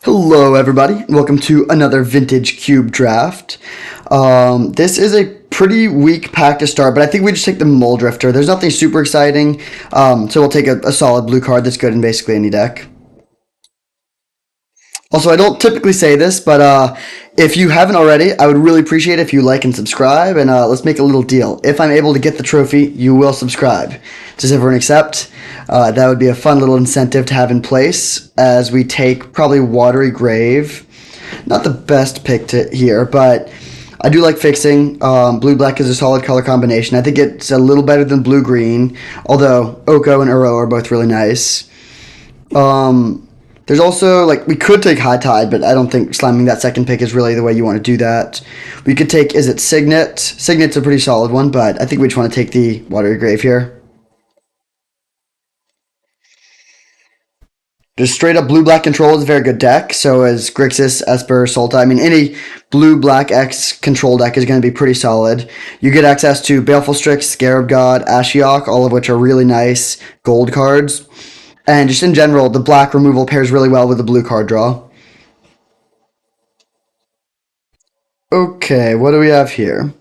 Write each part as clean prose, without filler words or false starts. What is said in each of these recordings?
Hello, everybody, and welcome to another Vintage Cube draft. This is a pretty weak pack to start, but I think we just take the Mole Drifter. There's nothing super exciting, so we'll take a solid blue card that's good in basically any deck. Also, I don't typically say this, but if you haven't already, I would really appreciate it if you like and subscribe, and let's make a little deal. If I'm able to get the trophy, you will subscribe. Does everyone accept? That would be a fun little incentive to have in place as we take probably Watery Grave. Not the best pick here, but I do like fixing. Blue-black is a solid color combination. I think it's a little better than blue-green, although Oko and Uro are both really nice. There's also, we could take High Tide, but I don't think slamming that second pick is really the way you want to do that. We could take, is it Signet? Signet's a pretty solid one, but I think we just want to take the Watery Grave here. Just straight up blue-black control is a very good deck. So is Grixis, Esper, Sultai. I mean, any blue-black X control deck is going to be pretty solid. You get access to Baleful Strix, Scarab God, Ashiok, all of which are really nice gold cards. And just in general, the black removal pairs really well with the blue card draw. Okay, what do we have here?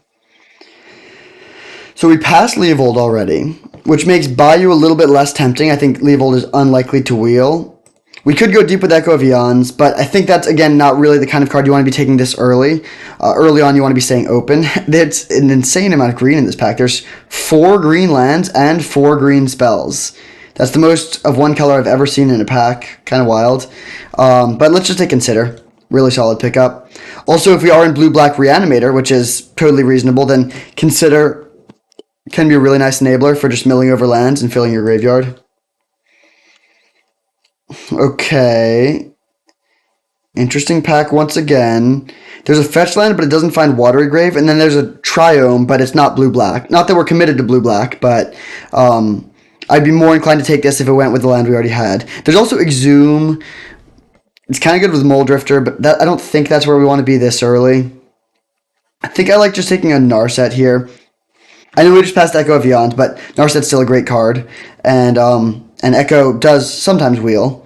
So we passed Leovold already, which makes Bayou a little bit less tempting. I think Leovold is unlikely to wheel. We could go deep with Echo of Eons, but I think that's, again, not really the kind of card you want to be taking this early. Early on, you want to be staying open. There's an insane amount of green in this pack. There's 4 green lands and 4 green spells. That's the most of one color I've ever seen in a pack. Kind of wild. But let's just take Consider. Really solid pickup. Also, if we are in blue-black Reanimator, which is totally reasonable, then Consider can be a really nice enabler for just milling over lands and filling your graveyard. Okay. Interesting pack once again. There's a fetch land, but it doesn't find Watery Grave. And then there's a Triome, but it's not blue-black. Not that we're committed to blue-black, but I'd be more inclined to take this if it went with the land we already had. There's also Exhume. It's kind of good with Mole Drifter, but I don't think that's where we want to be this early. I think I like just taking a Narset here. I know we just passed Echo of Eons, but Narset's still a great card. And Echo does sometimes wheel.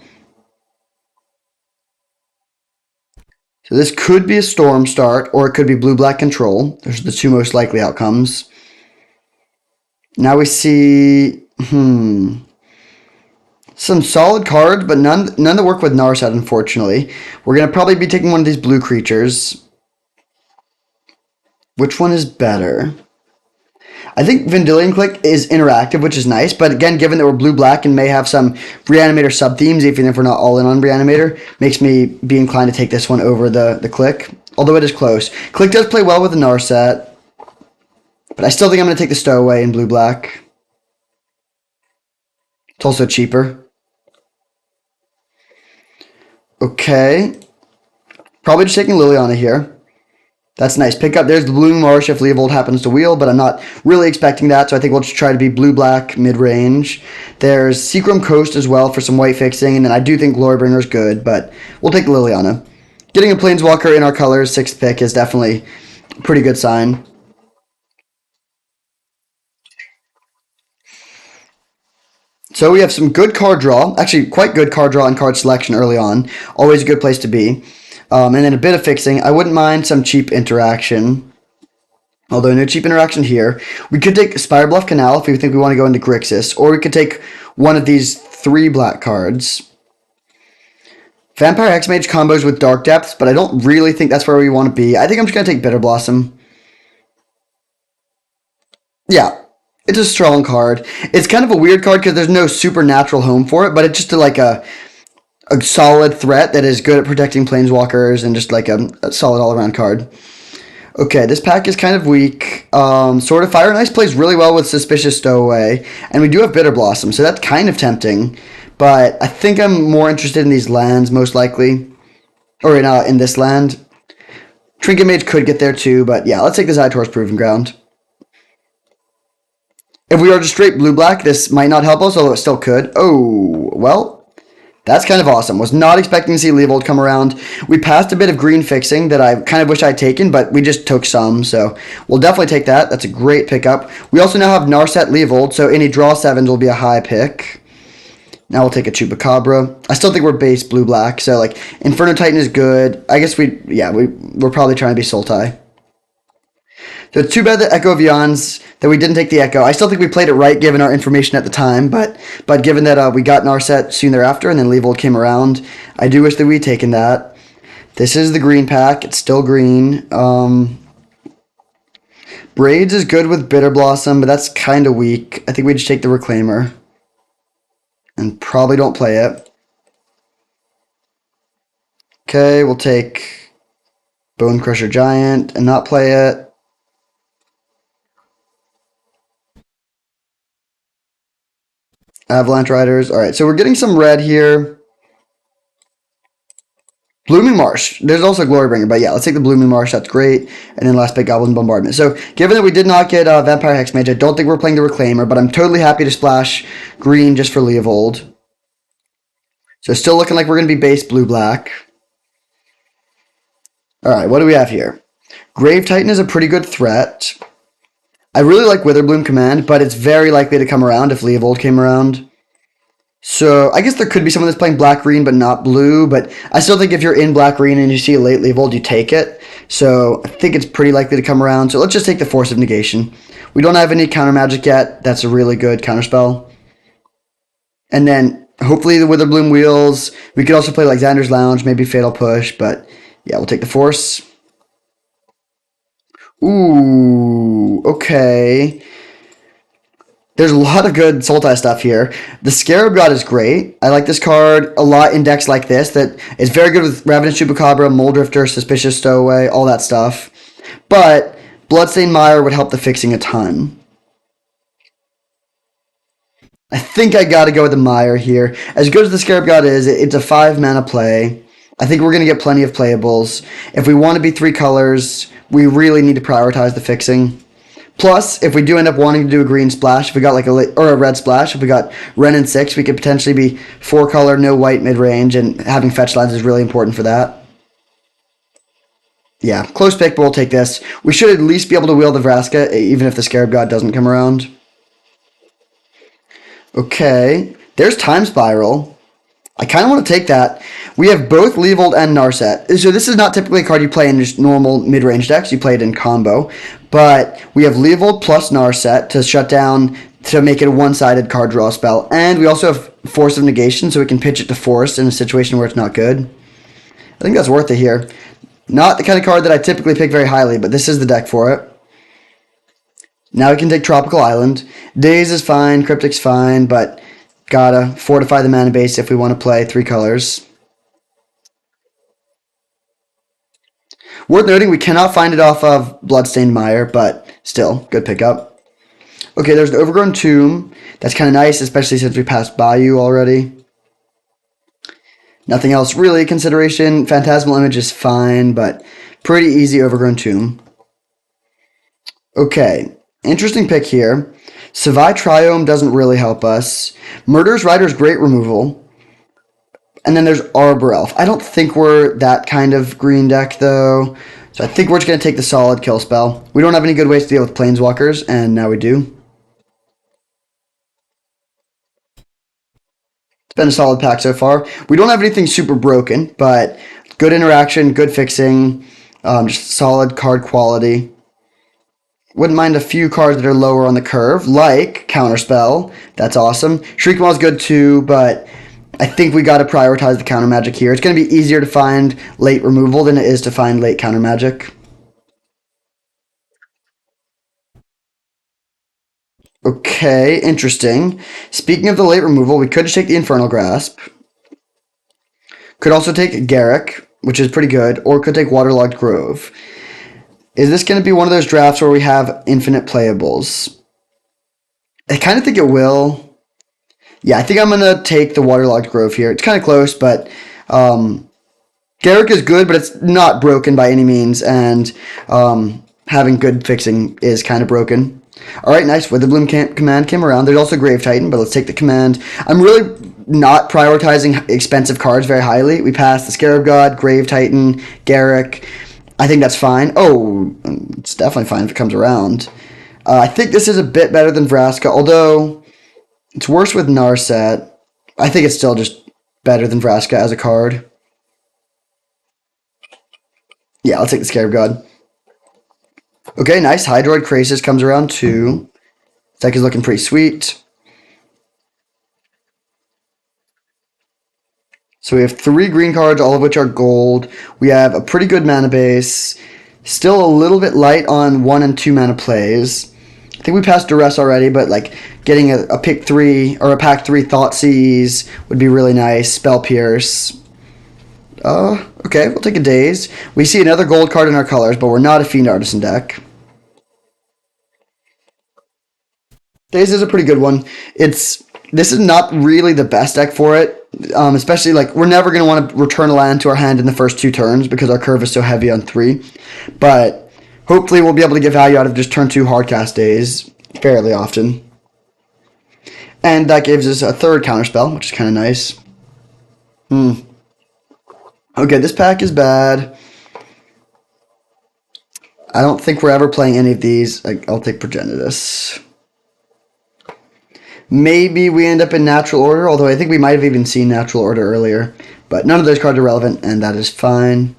So this could be a Storm start, or it could be blue-black control. Those are the two most likely outcomes. Now we see some solid cards, but none that work with Narset, unfortunately. We're going to probably be taking one of these blue creatures. Which one is better? I think Vendilion Click is interactive, which is nice, but again, given that we're blue-black and may have some Reanimator sub-themes, even if we're not all in on Reanimator, makes me be inclined to take this one over the Click, although it is close. Click does play well with the Narset, but I still think I'm going to take the Stowaway in blue-black. It's also cheaper. Okay. Probably just taking Liliana here. That's nice pickup. There's the Blooming Marsh if Leovold happens to wheel, but I'm not really expecting that, so I think we'll just try to be blue-black mid-range. There's Seachrome Coast as well for some white fixing, and then I do think Glorybringer's good, but we'll take Liliana. Getting a Planeswalker in our colors, 6th pick, is definitely a pretty good sign. So we have some good card draw, actually quite good card draw and card selection early on. Always a good place to be. And then a bit of fixing. I wouldn't mind some cheap interaction. Although no cheap interaction here. We could take Spirebluff Canal if we think we want to go into Grixis. Or we could take one of these 3 black cards. Vampire Hexmage combos with Dark Depths, but I don't really think that's where we want to be. I think I'm just going to take Bitter Blossom. Yeah. It's a strong card. It's kind of a weird card because there's no supernatural home for it, but it's just a solid threat that is good at protecting Planeswalkers and just like a solid all-around card. Okay, this pack is kind of weak. Sword of Fire and Ice plays really well with Suspicious Stowaway, and we do have Bitter Blossom, so that's kind of tempting. But I think I'm more interested in these lands, most likely. Or in this land. Trinket Mage could get there too, but yeah, let's take the Zytor's Proving Ground. If we are just straight blue-black, this might not help us, although it still could. Oh, well, that's kind of awesome. Was not expecting to see Leovold come around. We passed a bit of green fixing that I kind of wish I'd taken, but we just took some, so we'll definitely take that. That's a great pickup. We also now have Narset Leovold, so any draw 7s will be a high pick. Now we'll take a Chupacabra. I still think we're base blue-black, so like Inferno Titan is good. I guess we're probably trying to be Sultai. So it's too bad the Echo of Eons that we didn't take the Echo. I still think we played it right given our information at the time, but given that we got Narset soon thereafter and then Leavold came around, I do wish that we'd taken that. This is the green pack. It's still green. Braids is good with Bitter Blossom, but that's kind of weak. I think we just take the Reclaimer and probably don't play it. Okay, we'll take Bone Crusher Giant and not play it. Avalanche Riders. All right, so we're getting some red here. Blooming Marsh. There's also Glorybringer, but yeah, let's take the Blooming Marsh. That's great. And then last pick, Goblin Bombardment. So given that we did not get Vampire Hexmage, I don't think we're playing the Reclaimer, but I'm totally happy to splash green just for Leavold. So still looking like we're going to be base blue-black. All right, what do we have here? Grave Titan is a pretty good threat. I really like Witherbloom Command, but it's very likely to come around if Leavold came around. So I guess there could be someone that's playing black-green but not blue, but I still think if you're in black-green and you see a late Leavold, you take it. So I think it's pretty likely to come around. So let's just take the Force of Negation. We don't have any counter magic yet. That's a really good counterspell. And then hopefully the Witherbloom Wheels. We could also play like Xander's Lounge, maybe Fatal Push, but yeah, we'll take the Force. Ooh, okay. There's a lot of good Sultai stuff here. The Scarab God is great. I like this card a lot in decks like this that is very good with Ravenous Chupacabra, Moldrifter, Suspicious Stowaway, all that stuff. But Bloodstained Mire would help the fixing a ton. I think I gotta go with the Mire here. As good as the Scarab God is, it's a 5 mana play. I think we're gonna get plenty of playables. If we want to be 3 colors, we really need to prioritize the fixing. Plus, if we do end up wanting to do a green splash, if we got like a red splash, if we got Ren and 6, we could potentially be 4 color, no white mid range, and having fetch lines is really important for that. Yeah, close pick, but we'll take this. We should at least be able to wheel the Vraska, even if the Scarab God doesn't come around. Okay, there's Time Spiral. I kind of want to take that. We have both Leavold and Narset. So this is not typically a card you play in just normal mid-range decks. You play it in combo. But we have Leavold plus Narset to shut down, to make it a one-sided card draw spell. And we also have Force of Negation, so we can pitch it to Force in a situation where it's not good. I think that's worth it here. Not the kind of card that I typically pick very highly, but this is the deck for it. Now we can take Tropical Island. Daze is fine, Cryptic's fine, but gotta fortify the mana base if we want to play 3 colors. Worth noting, we cannot find it off of Bloodstained Mire, but still, good pickup. Okay, there's the Overgrown Tomb. That's kind of nice, especially since we passed Bayou already. Nothing else really a consideration. Phantasmal Image is fine, but pretty easy Overgrown Tomb. Okay, interesting pick here. Savai Triome doesn't really help us. Murderous Rider is great removal. And then there's Arbor Elf. I don't think we're that kind of green deck, though. So I think we're just going to take the solid kill spell. We don't have any good ways to deal with Planeswalkers, and now we do. It's been a solid pack so far. We don't have anything super broken, but good interaction, good fixing, just solid card quality. Wouldn't mind a few cards that are lower on the curve, like Counterspell. That's awesome. Shriekmaw is good too, but I think we got to prioritize the counter magic here. It's going to be easier to find late removal than it is to find late counter magic. Okay, interesting. Speaking of the late removal, we could just take the Infernal Grasp. Could also take Garrick, which is pretty good, or could take Waterlogged Grove. Is this going to be one of those drafts where we have infinite playables? I kind of think it will. Yeah, I think I'm going to take the Waterlogged Grove here. It's kind of close, but Garrick is good, but it's not broken by any means, and having good fixing is kind of broken. All right, nice. Witherbloom Command came around. There's also Grave Titan, but let's take the Command. I'm really not prioritizing expensive cards very highly. We passed the Scarab God, Grave Titan, Garrick. I think that's fine. Oh, it's definitely fine if it comes around. I think this is a bit better than Vraska, although it's worse with Narset. I think it's still just better than Vraska as a card. Yeah, I'll take the Scarab God. Okay, nice. Hydroid Krasis comes around too. Deck is looking pretty sweet. So we have 3 green cards, all of which are gold. We have a pretty good mana base. Still a little bit light on 1 and 2 mana plays. I think we passed Duress already, but like getting a pick 3 or a pack 3 Thoughtseize would be really nice. Spell Pierce. Okay, we'll take a Daze. We see another gold card in our colors, but we're not a Fiend Artisan deck. Daze is a pretty good one. This is not really the best deck for it, especially like we're never going to want to return a land to our hand in the first 2 turns because our curve is so heavy on 3. But hopefully we'll be able to get value out of just turn 2 hardcast Daze fairly often. And that gives us a 3rd counterspell, which is kind of nice. Okay, this pack is bad. I don't think we're ever playing any of these. I'll take Progenitus. Maybe we end up in Natural Order, although I think we might have even seen Natural Order earlier. But none of those cards are relevant, and that is fine.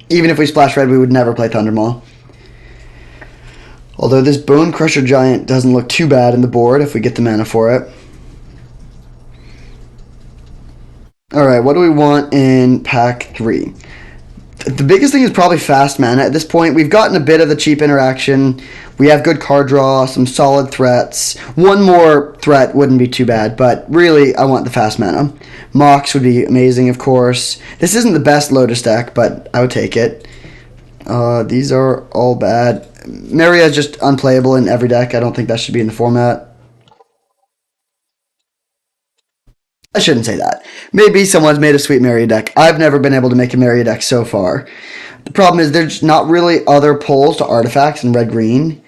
Even if we splash red, we would never play Thundermaw. Although this Bone Crusher Giant doesn't look too bad in the board if we get the mana for it. Alright, what do we want in pack 3? The biggest thing is probably fast mana. At this point, we've gotten a bit of the cheap interaction. We have good card draw, some solid threats. One more threat wouldn't be too bad, but really, I want the fast mana. Mox would be amazing, of course. This isn't the best Lotus deck, but I would take it. These are all bad. Maria is just unplayable in every deck. I don't think that should be in the format. I shouldn't say that. Maybe someone's made a sweet Maria deck. I've never been able to make a Maria deck so far. The problem is there's not really other pulls to artifacts in red-green.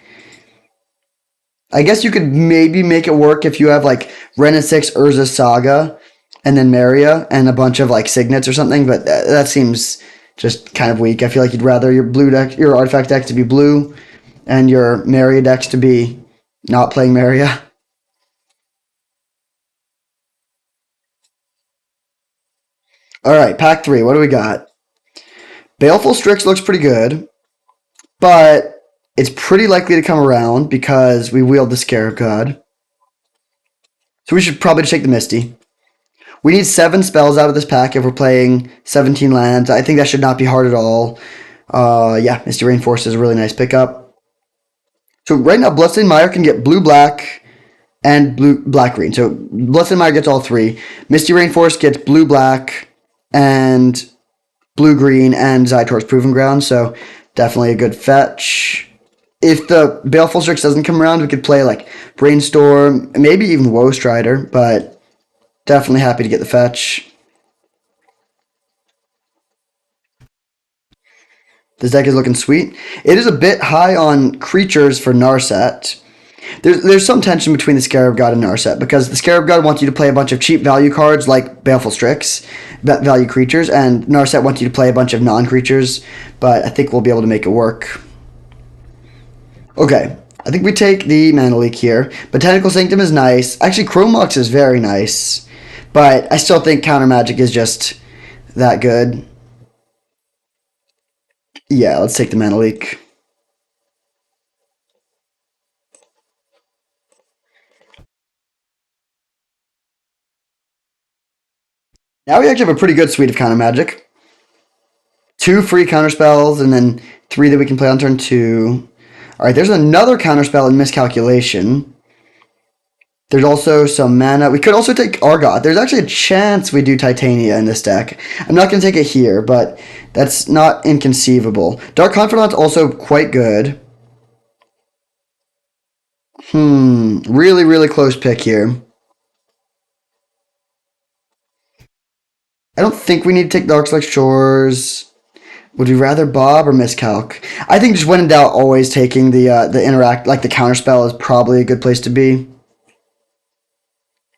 I guess you could maybe make it work if you have like Ren and 6 Urza Saga and then Maria and a bunch of like Signets or something, but that seems just kind of weak. I feel like you'd rather your blue deck, your artifact deck to be blue and your Maria decks to be not playing Maria. Alright, pack 3. What do we got? Baleful Strix looks pretty good, but it's pretty likely to come around because we wield the Scarab God. So we should probably just take the Misty. We need 7 spells out of this pack if we're playing 17 lands. I think that should not be hard at all. Yeah, Misty Rainforest is a really nice pickup. So right now, Bloodstained Mire can get blue-black and black-green. So Bloodstained Mire gets all 3. Misty Rainforest gets blue-black and blue-green and Zytor's Proving Ground. So definitely a good fetch. If the Baleful Strix doesn't come around, we could play like Brainstorm, maybe even Woe Strider, but definitely happy to get the fetch. This deck is looking sweet. It is a bit high on creatures for Narset. There's some tension between the Scarab God and Narset because the Scarab God wants you to play a bunch of cheap value cards like Baleful Strix, value creatures, and Narset wants you to play a bunch of non-creatures, but I think we'll be able to make it work. Okay, I think we take the Mana Leak here. Botanical Sanctum is nice. Actually, Chrome Mox is very nice, but I still think Counter Magic is just that good. Yeah, let's take the Mana Leak. Now we actually have a pretty good suite of Counter Magic. 2 free counter spells, and then 3 that we can play on turn 2. Alright, there's another counter spell in Miscalculation. There's also some mana. We could also take Argot. There's actually a chance we do Titania in this deck. I'm not going to take it here, but that's not inconceivable. Dark Confidant's also quite good. Really, really close pick here. I don't think we need to take Darkselect Shores. Would we rather Bob or Miscalc? I think just when in doubt, always taking the interact, like the counterspell, is probably a good place to be.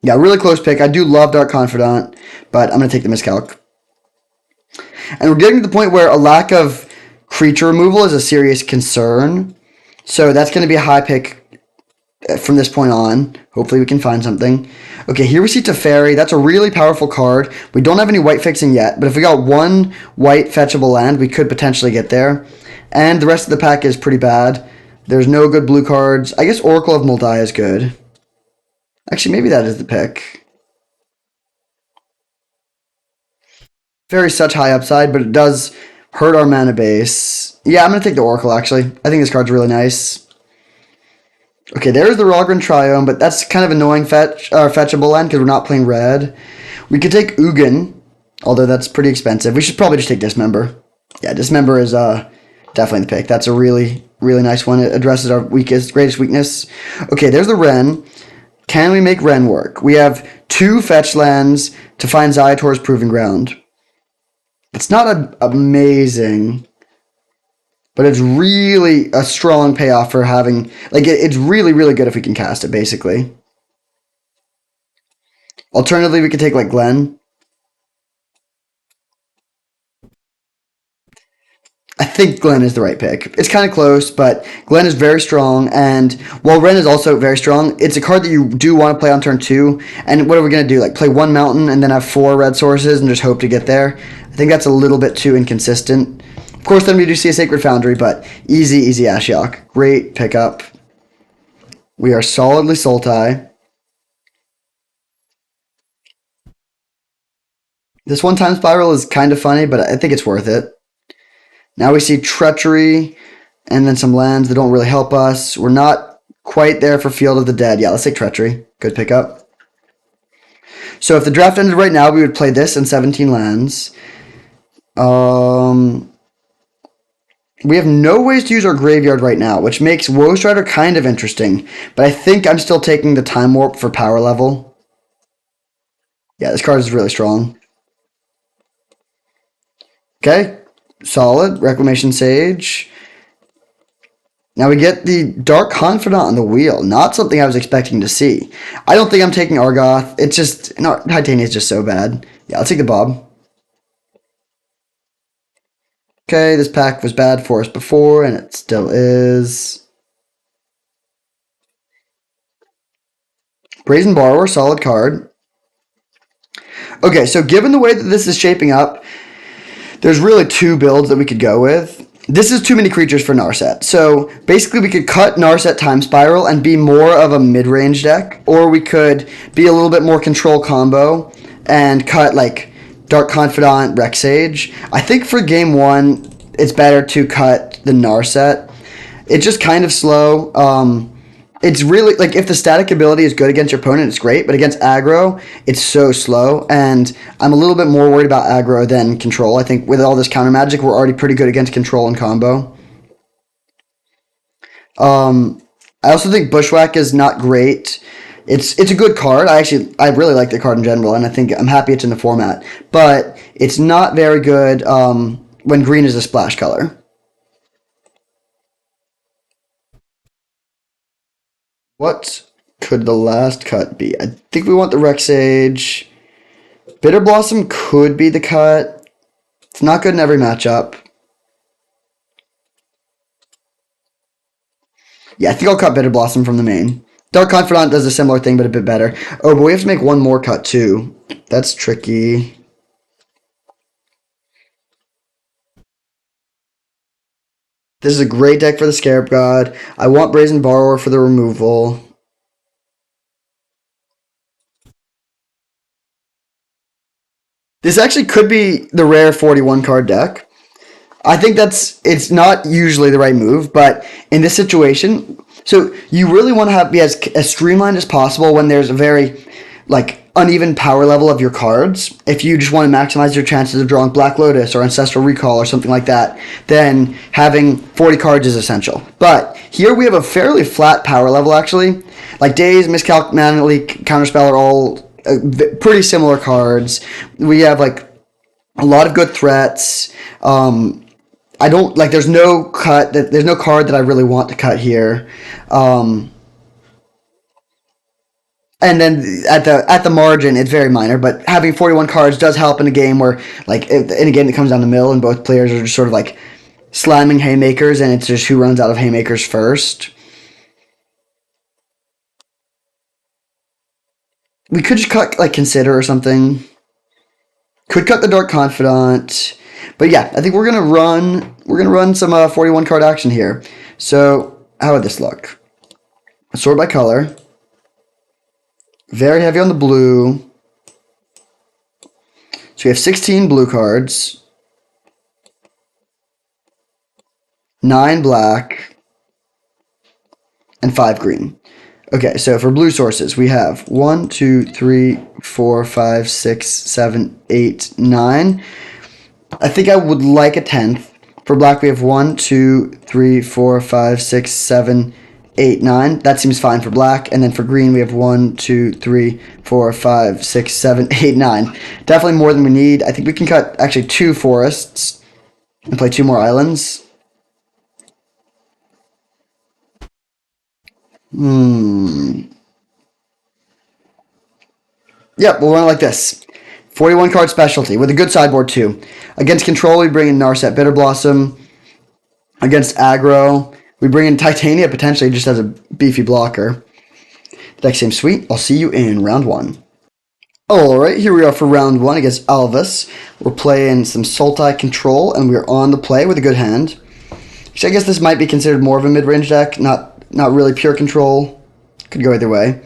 Yeah, really close pick. I do love Dark Confidant, but I'm going to take the Miscalc. And we're getting to the point where a lack of creature removal is a serious concern. So that's going to be a high pick from this point on. Hopefully we can find something. Okay, here we see Teferi. That's a really powerful card. We don't have any white fixing yet, but if we got one white fetchable land, we could potentially get there. And the rest of the pack is pretty bad. There's no good blue cards. I guess Oracle of Moldai is good. Actually, maybe that is the pick. Very such high upside, but it does hurt our mana base. Yeah, I'm going to take the Oracle, actually. I think this card's really nice. Okay, there's the Rogren Triome, but that's kind of annoying fetchable land because we're not playing red. We could take Ugin, although that's pretty expensive. We should probably just take Dismember. Yeah, Dismember is definitely the pick. That's a really, really nice one. It addresses our greatest weakness. Okay, there's the Ren. Can we make Ren work? We have 2 fetch lands to find Ziator's Proving Ground. It's not amazing, but it's really a strong payoff for having... Like, it's really, really good if we can cast it, basically. Alternatively, we could take, like, Glenn. I think Glenn is the right pick. It's kind of close, but Glenn is very strong, and while Ren is also very strong, it's a card that you do want to play on turn 2, and what are we going to do? Like, play 1 mountain and then have 4 red sources and just hope to get there? I think that's a little bit too inconsistent. Of course, then we do see a Sacred Foundry, but easy Ashiok. Great pickup. We are solidly Sultai. This one-time spiral is kind of funny, but I think it's worth it. Now we see Treachery, and then some lands that don't really help us. We're not quite there for Field of the Dead. Yeah, let's take Treachery. Good pickup. So if the draft ended right now, we would play this and 17 lands. We have no ways to use our graveyard right now, which makes Woe Strider kind of interesting. But I think I'm still taking the Time Warp for power level. Yeah, this card is really strong. Okay, solid. Reclamation Sage. Now we get the Dark Confidant on the wheel. Not something I was expecting to see. I don't think I'm taking Argoth. It's just... No, Titania is just so bad. Yeah, I'll take the Bob. Okay, this pack was bad for us before, and it still is. Brazen Borrower, solid card. Okay, so given the way that this is shaping up, there's really 2 builds that we could go with. This is too many creatures for Narset. So basically we could cut Narset Time Spiral and be more of a mid-range deck, or we could be a little bit more control combo and cut like Dark Confidant, Rex Sage. I think for game 1, it's better to cut the Narset. It's just kind of slow. It's really, like, if the static ability is good against your opponent, it's great, but against aggro, it's so slow, and I'm a little bit more worried about aggro than control. I think with all this counter magic, we're already pretty good against control and combo. I also think Bushwhack is not great. It's a good card. I really like the card in general, and I think I'm happy it's in the format, but it's not very good when green is a splash color. What could the last cut be? I think we want the Rex Sage. Bitter Blossom could be the cut. It's not good in every matchup. Yeah, I think I'll cut Bitter Blossom from the main. Dark Confidant does a similar thing, but a bit better. Oh, but we have to make one more cut, too. That's tricky. This is a great deck for the Scarab God. I want Brazen Borrower for the removal. This actually could be the rare 41 card deck. I think it's not usually the right move, but in this situation, so you really want to be as streamlined as possible when there's a very uneven power level of your cards. If you just want to maximize your chances of drawing Black Lotus or Ancestral Recall or something like that, then having 40 cards is essential. But here we have a fairly flat power level, actually. Like Daze, Miscalc, Manly, Counterspell are all pretty similar cards. We have a lot of good threats. I don't there's no cut there's no card that I really want to cut here. And then at the margin, it's very minor, but having 41 cards does help in a game where, in a game that comes down the middle and both players are just sort of slamming haymakers, and it's just who runs out of haymakers first. We could just cut like Consider or something. Could cut the Dark Confidant. But yeah, I think we're gonna run some 41 card action here. So how would this look? Sort by color. Very heavy on the blue. So we have 16 blue cards, 9 black, and 5 green. Okay, so for blue sources, we have 1, 2, 3, 4, 5, 6, 7, 8, 9. I think I would like a 10th. For black, we have 1, 2, 3, 4, 5, 6, 7, 8, 9. That seems fine for black. And then for green, we have 1, 2, 3, 4, 5, 6, 7, 8, 9. Definitely more than we need. I think we can cut actually 2 forests and play 2 more islands. Yep, we'll run it like this. 41 card specialty with a good sideboard too. Against control, we bring in Narset Bitter Blossom. Against aggro, we bring in Titania potentially just as a beefy blocker. The deck seems sweet. I'll see you in round 1. Alright, here we are for round 1 against Alvis. We're playing some Sultai control, and we're on the play with a good hand. Actually, I guess this might be considered more of a mid-range deck, not really pure control. Could go either way.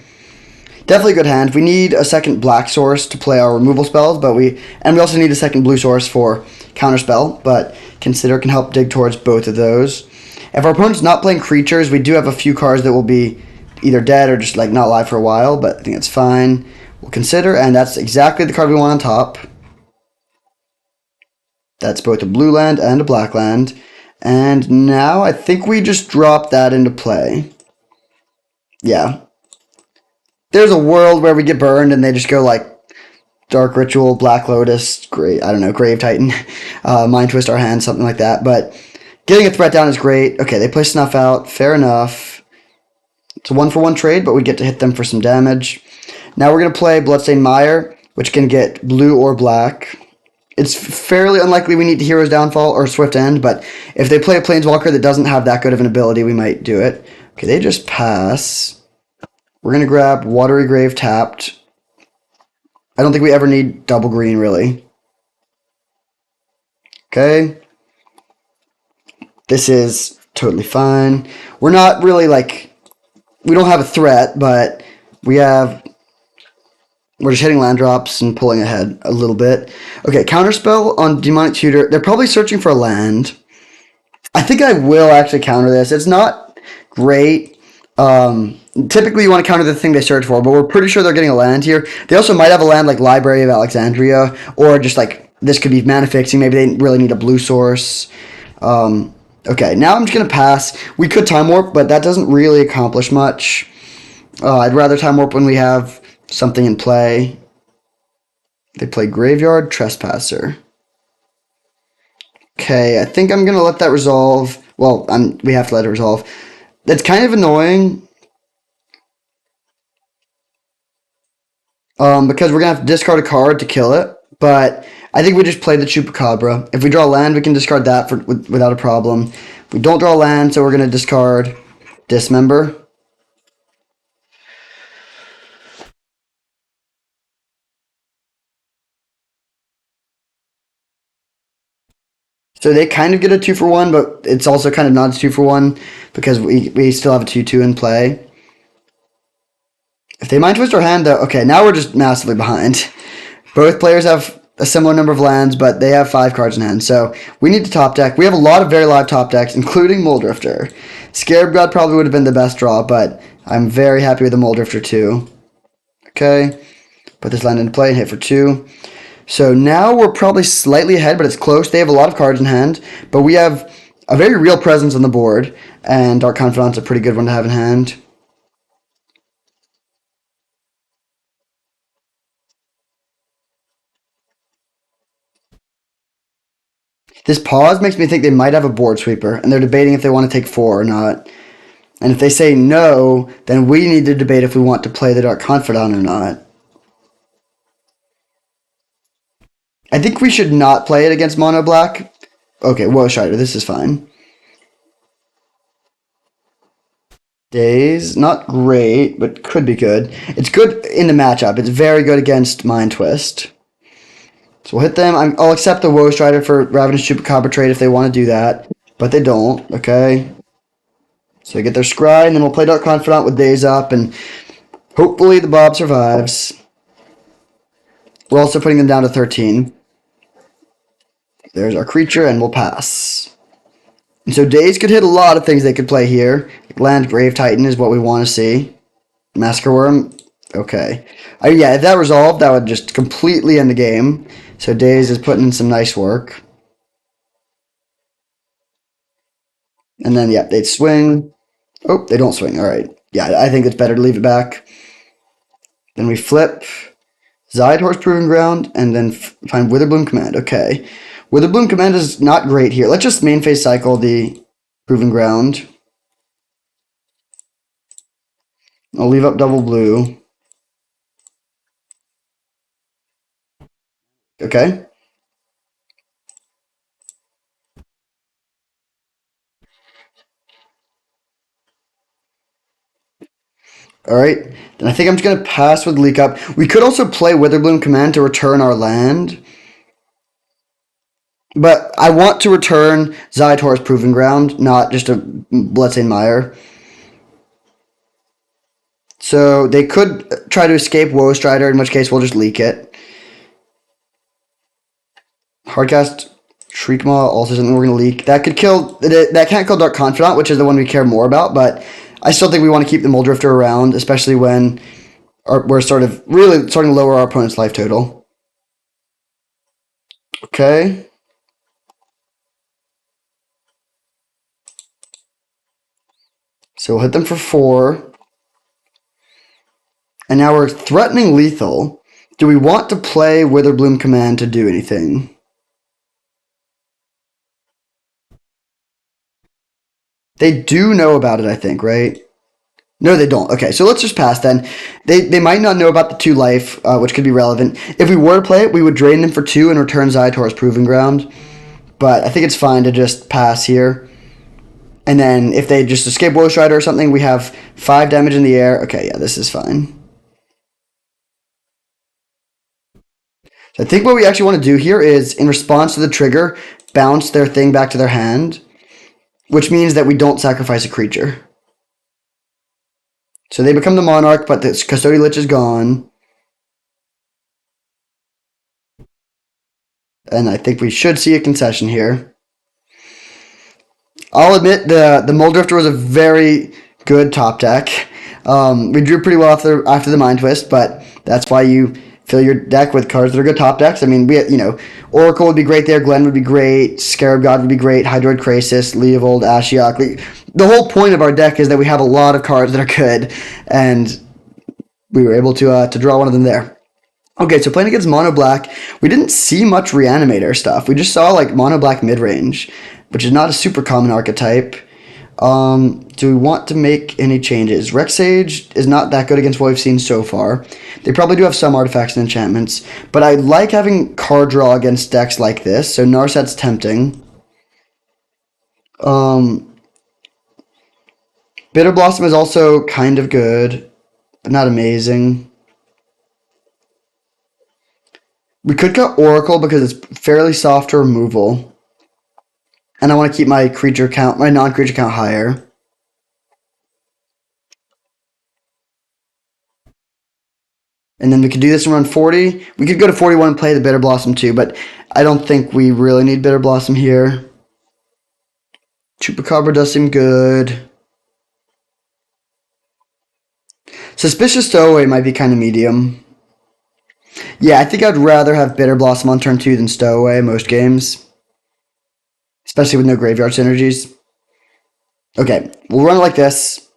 Definitely a good hand. We need a second black source to play our removal spells, but we also need a second blue source for counterspell, but Consider can help dig towards both of those. If our opponent's not playing creatures, we do have a few cards that will be either dead or just like not live for a while, but I think that's fine. We'll Consider, and that's exactly the card we want on top. That's both a blue land and a black land. And now I think we just drop that into play. Yeah. There's a world where we get burned and they just go like Dark Ritual, Black Lotus, Grave Titan, Mind Twist our hand, something like that. But getting a threat down is great. Okay, they play Snuff out. Fair enough. It's a 1-for-1 trade, but we get to hit them for some damage. Now we're going to play Bloodstained Mire, which can get blue or black. It's fairly unlikely we need Hero's Downfall or Swift End, but if they play a Planeswalker that doesn't have that good of an ability, we might do it. Okay, they just pass. We're going to grab Watery Grave tapped. I don't think we ever need double green, really. Okay. This is totally fine. We're not really, we don't have a threat, but we're just hitting land drops and pulling ahead a little bit. Okay, Counterspell on Demonic Tutor. They're probably searching for a land. I think I will actually counter this. It's not great. Typically, you want to counter the thing they search for, but we're pretty sure they're getting a land here. They also might have a land like Library of Alexandria, or just like this could be mana fixing. Maybe they really need a blue source. Okay, now I'm just going to pass. We could Time Warp, but that doesn't really accomplish much. I'd rather Time Warp when we have something in play. They play Graveyard Trespasser. Okay, I think I'm going to let that resolve. Well, we have to let it resolve. That's kind of annoying. Because we're going to have to discard a card to kill it. But I think we just play the Chupacabra. If we draw land, we can discard that without a problem. We don't draw land, so we're going to discard Dismember. So they kind of get a 2-for-1, but it's also kind of not a 2-for-1 because we still have a 2-2 in play. If they Mind Twist our hand, though, okay, now we're just massively behind. Both players have a similar number of lands, but they have 5 cards in hand, so we need to top deck. We have a lot of very live top decks, including Muldrifter. Scarab God probably would have been the best draw, but I'm very happy with the Muldrifter too. Okay, put this land into play and hit for 2. So now we're probably slightly ahead, but it's close. They have a lot of cards in hand, but we have a very real presence on the board, and Dark Confidant's a pretty good one to have in hand. This pause makes me think they might have a board sweeper, and they're debating if they want to take 4 or not. And if they say no, then we need to debate if we want to play the Dark Confidant or not. I think we should not play it against Mono Black. Okay, Woe Shider, this is fine. Days, not great, but could be good. It's good in the matchup. It's very good against Mind Twist. So we'll hit them. I'll accept the Woe Strider for Ravenous Chupacabra trade if they want to do that, but they don't. Okay. So they get their Scry, and then we'll play Dark Confidant with Days up, and hopefully the Bob survives. We're also putting them down to 13. There's our creature, and we'll pass. And so Days could hit a lot of things they could play here. Land Grave Titan is what we want to see. Massacre Worm, okay. Yeah, if that resolved, that would just completely end the game. So Days is putting in some nice work. And then, yeah, they'd swing. Oh, they don't swing. All right. Yeah, I think it's better to leave it back. Then we flip. Horse Proving Ground, and then find Witherbloom Command. Okay. Witherbloom Command is not great here. Let's just main phase cycle the Proving Ground. I'll leave up double blue. Okay. All right. Then I think I'm just going to pass with Leak Up. We could also play Witherbloom Command to return our land. But I want to return Horse Proving Ground, not just a Bloodstained Mire. So they could try to escape Woe Strider, in which case we'll just leak it. Hardcast Shriekmaw also something we're going to leak. That could kill. That can't kill Dark Confidant, which is the one we care more about. But I still think we want to keep the Muldrifter around, especially when we're sort of really starting to lower our opponent's life total. Okay. So we'll hit them for 4. And now we're threatening lethal. Do we want to play Witherbloom Command to do anything? They do know about it, I think, right? No, they don't. Okay, so let's just pass then. They might not know about the 2 life, which could be relevant. If we were to play it, we would drain them for 2 and return Zaitor's Proving Ground. But I think it's fine to just pass here. And then if they just escape Woe Strider or something, we have 5 damage in the air. Okay, yeah, this is fine. So I think what we actually want to do here is, in response to the trigger, bounce their thing back to their hand, which means that we don't sacrifice a creature. So they become the Monarch, but the Custodial Lich is gone. And I think we should see a concession here. I'll admit the Muldrifter was a very good top deck. We drew pretty well after the Mind Twist, but that's why you fill your deck with cards that are good top decks. I mean, Oracle would be great there, Glenn would be great, Scarab God would be great, Hydroid Krasis, Leovold, Ashiok. The whole point of our deck is that we have a lot of cards that are good, and we were able to draw one of them there. Okay, so playing against Mono Black, we didn't see much Reanimator stuff. We just saw like Mono Black mid-range, which is not a super common archetype. Do we want to make any changes? Rex Sage is not that good against what we've seen so far. They probably do have some artifacts and enchantments, but I like having card draw against decks like this, so Narset's tempting. Bitter Blossom is also kind of good, but not amazing. We could cut Oracle because it's fairly soft to removal. And I want to keep my creature count, my non-creature count higher. And then we could do this and run 40. We could go to 41 and play the Bitter Blossom too, but I don't think we really need Bitter Blossom here. Chupacabra does seem good. Suspicious Stowaway might be kind of medium. Yeah, I think I'd rather have Bitter Blossom on turn 2 than Stowaway in most games. Especially with no graveyard synergies. Okay, we'll run it like this.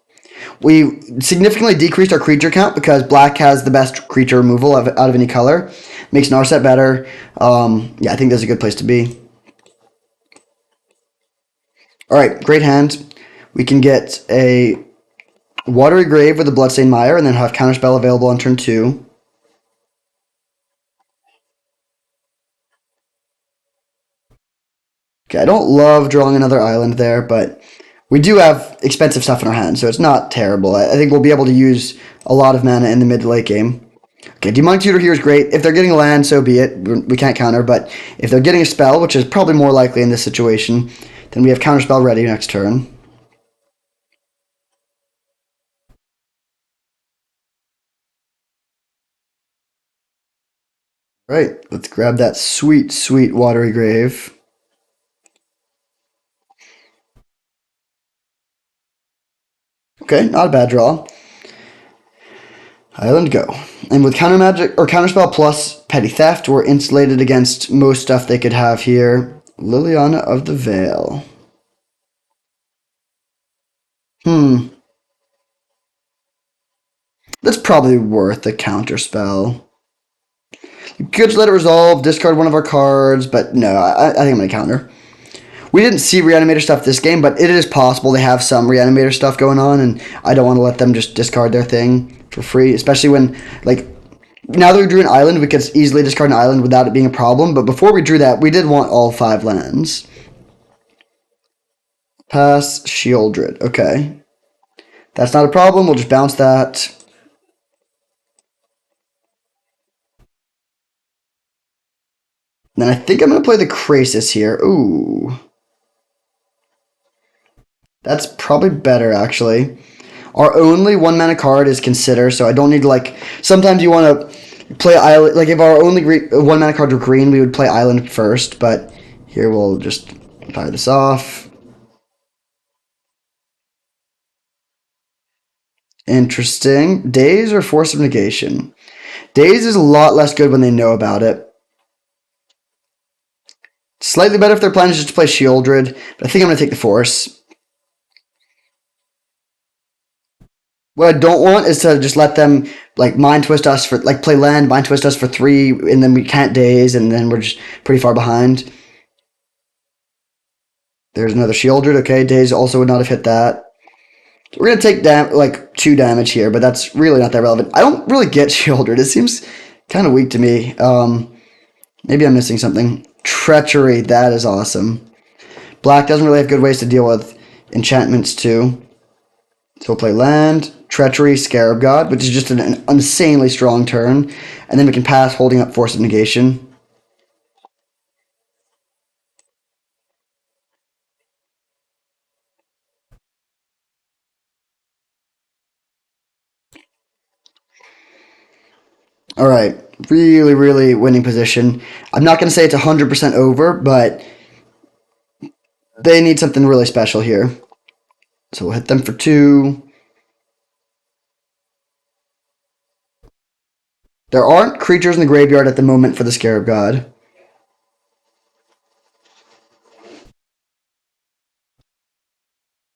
We significantly decreased our creature count because black has the best creature removal out of any color. Makes Narset better. Yeah, I think that's a good place to be. Alright, great hand. We can get a Watery Grave with a Bloodstained Mire and then have Counterspell available on turn 2. Okay, I don't love drawing another island there, but We do have expensive stuff in our hand, so it's not terrible. I think we'll be able to use a lot of mana in the mid to late game. Okay, Demonic Tutor here is great. If they're getting a land, so be it. We can't counter, but if they're getting a spell, which is probably more likely in this situation, then we have Counterspell ready next turn. Right, let's grab that sweet, sweet Watery Grave. Okay, not a bad draw. Island go. And with Counter Magic or Counterspell plus Petty Theft, we're insulated against most stuff they could have here. Liliana of the Veil. That's probably worth a Counterspell. You could just let it resolve, discard one of our cards, but no, I think I'm going to counter. We didn't see Reanimator stuff this game, but it is possible they have some Reanimator stuff going on, and I don't want to let them just discard their thing for free, especially when, like, now that we drew an island, we could easily discard an island without it being a problem, but before we drew that, we did want all 5 lands. Pass Sheoldred, okay. That's not a problem, we'll just bounce that. Then I think I'm going to play the Krasis here. Ooh. That's probably better, actually. Our only 1 mana card is Consider, so I don't need to, like... Sometimes you want to play Island... Like, if our only 1 mana cards were green, we would play Island first, but here we'll just fire this off. Interesting. Daze or Force of Negation? Daze is a lot less good when they know about it. Slightly better if their plan is just to play Sheoldred, but I think I'm going to take the Force. What I don't want is to just let them, like, Mind Twist us for, like, play land, Mind Twist us for 3, and then we can't Daze, and then we're just pretty far behind. There's another Sheoldred. Okay, Daze also would not have hit that. We're going to take, like, 2 damage here, but that's really not that relevant. I don't really get Sheoldred. It seems kind of weak to me. Maybe I'm missing something. Treachery, that is awesome. Black doesn't really have good ways to deal with enchantments too. So we'll play land, Treachery, Scarab God, which is just an insanely strong turn. And then we can pass holding up Force of Negation. Alright, really, really winning position. I'm not going to say it's 100% over, but they need something really special here. So we'll hit them for 2. There aren't creatures in the graveyard at the moment for the Scarab God.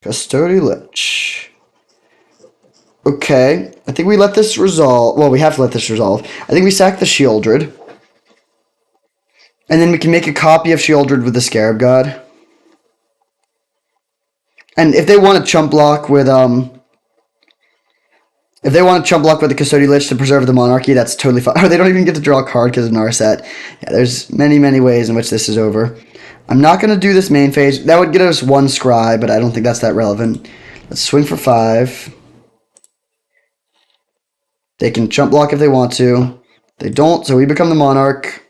Custody Lich. Okay, I think we let this resolve. Well, we have to let this resolve. I think we sack the Sheoldred. And then we can make a copy of Sheoldred with the Scarab God. And if they want to chump block with if they want to chump block with the Custody Lich to preserve the monarchy, that's totally fine. Or they don't even get to draw a card because of Narset. Yeah, there's many, many ways in which this is over. I'm not going to do this main phase. That would get us 1 scry, but I don't think that's that relevant. Let's swing for 5. They can chump block if they want to. They don't, so we become the Monarch.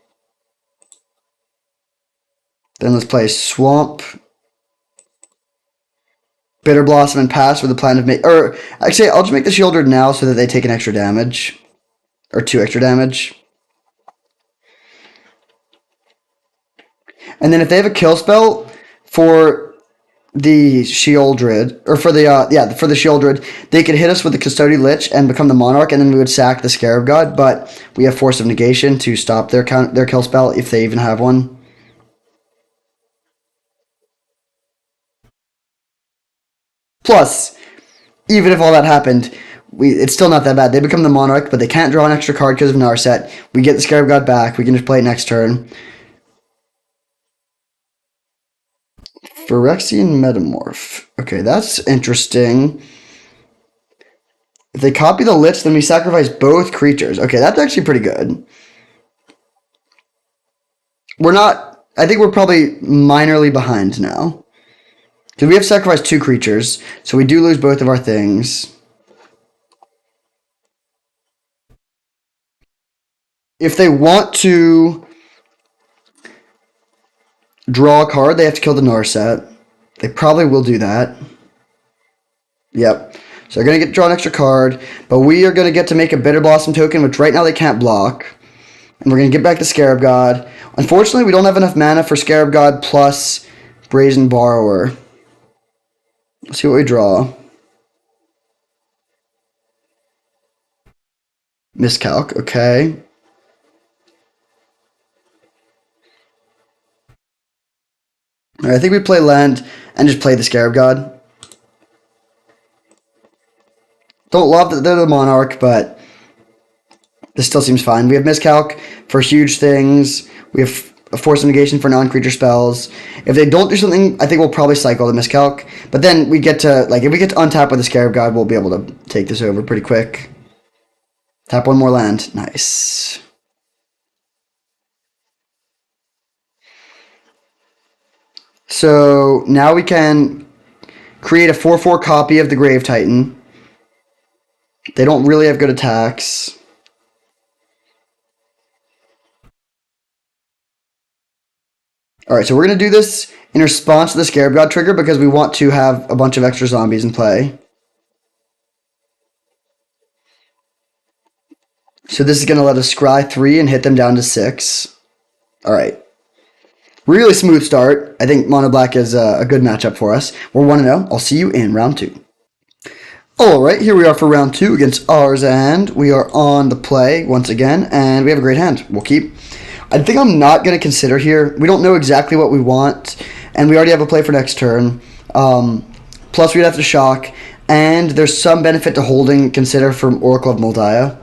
Then let's play Swamp, Bitter Blossom, and pass with the plan of make. Or actually, I'll just make the Sheoldred now so that they take an extra damage, or 2 extra damage. And then if they have a kill spell for the Sheoldred, or for the for the Sheoldred, they could hit us with the Custody Lich and become the Monarch, and then we would sack the Scarab God. But we have Force of Negation to stop their kill spell if they even have one. Plus, even if all that happened, it's still not that bad. They become the Monarch, but they can't draw an extra card because of Narset. We get the Scarab God back. We can just play it next turn. Phyrexian Metamorph. Okay, that's interesting. If they copy the Lich, then we sacrifice both creatures. Okay, that's actually pretty good. We're not... I think we're probably minorly behind now. Because we have sacrificed 2 creatures, so we do lose both of our things. If they want to draw a card, they have to kill the Narset. They probably will do that. Yep. So they're going to get draw an extra card, but we are going to get to make a Bitter Blossom token, which right now they can't block. And we're going to get back the Scarab God. Unfortunately, we don't have enough mana for Scarab God plus Brazen Borrower. Let's see what we draw. Miscalc, okay. All right, I think we play land and just play the Scarab God. Don't love that they're the Monarch, but this still seems fine. We have Miscalc for huge things. We have a Force of Negation for non-creature spells. If they don't do something, I think we'll probably cycle the Miscalc. But then we get to, like, if we get to untap with the Scarab God, we'll be able to take this over pretty quick. Tap one more land. Nice. So now we can create a 4/4 copy of the Grave Titan. They don't really have good attacks. Alright, so we're going to do this in response to the Scarab God trigger because we want to have a bunch of extra zombies in play. So this is going to let us scry 3 and hit them down to 6. Alright. Really smooth start. I think Mono Black is a good matchup for us. We're 1-0. I'll see you in round 2. Alright, here we are for round 2 against ours, and we are on the play once again, and we have a great hand. We'll keep. I think I'm not going to consider here. We don't know exactly what we want, and we already have a play for next turn. Plus, we'd have to shock, and there's some benefit to holding consider from Oracle of Moldiah.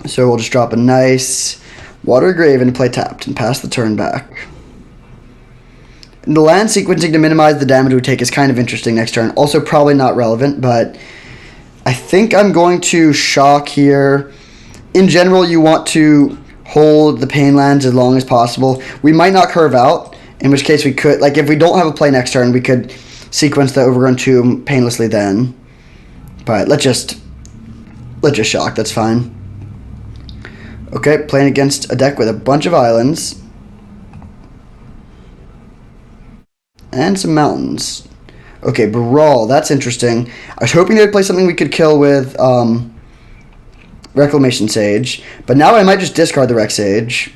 So we'll just drop a nice Water Grave and play tapped and pass the turn back. And the land sequencing to minimize the damage we take is kind of interesting next turn. Also probably not relevant, but I think I'm going to shock here. In general, you want to hold the pain lands as long as possible. We might not curve out, in which case we could, like if we don't have a play next turn, we could sequence the Overgrown Tomb painlessly then. But let's just shock, that's fine. Okay, playing against a deck with a bunch of islands. And some mountains. Okay, Brawl, that's interesting. I was hoping they'd play something we could kill with Reclamation Sage. But now I might just discard the Rec Sage.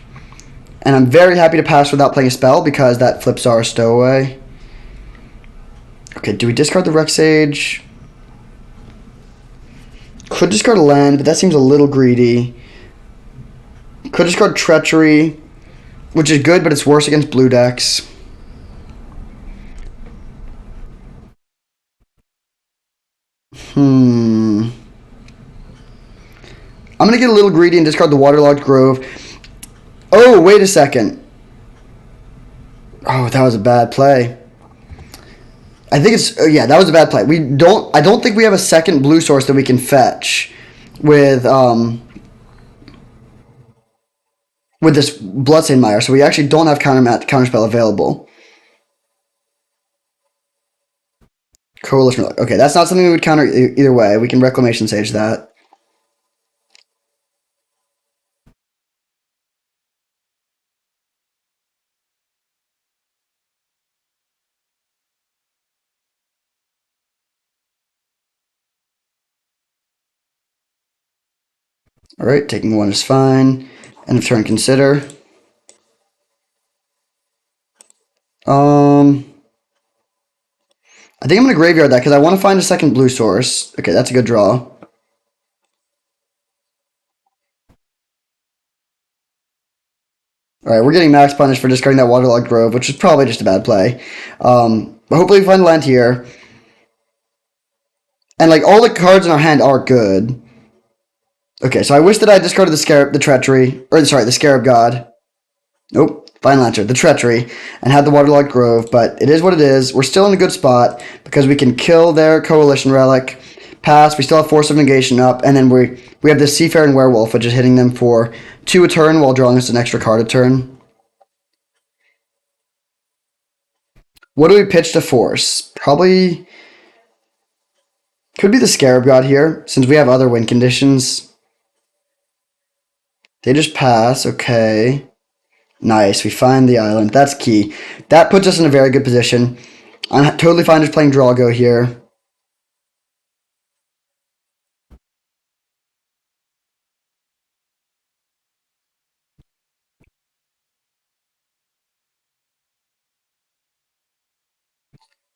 And I'm very happy to pass without playing a spell because that flips our Stowaway. Okay, do we discard the Rec Sage? Could discard a land, but that seems a little greedy. Could discard Treachery, which is good, but it's worse against blue decks. I'm going to get a little greedy and discard the Waterlogged Grove. Oh, wait a second. Oh, that was a bad play. I think it's... Oh, yeah, that was a bad play. I don't think we have a second blue source that we can fetch with this Bloodstained Mire, so we actually don't have Counterspell available. Coalition. Okay, that's not something we would counter either way. We can Reclamation Sage that. Alright, taking 1 is fine. End of turn, consider. I think I'm going to graveyard that because I want to find a second blue source. Okay, that's a good draw. Alright, we're getting max punished for discarding that Waterlogged Grove, which is probably just a bad play. But hopefully we find land here. And like all the cards in our hand are good. Okay, so I wish that I discarded the Scarab God. Nope. Final answer, the Treachery, and had the Waterlogged Grove, but it is what it is. We're still in a good spot because we can kill their Coalition Relic, pass, we still have Force of Negation up, and then we have this Seafaring Werewolf, which is hitting them for 2 a turn while drawing us an extra card a turn. What do we pitch to force? Probably could be the Scarab God here, since we have other win conditions. They just pass, okay. Nice, we find the island. That's key. That puts us in a very good position. I'm totally fine just playing draw go here.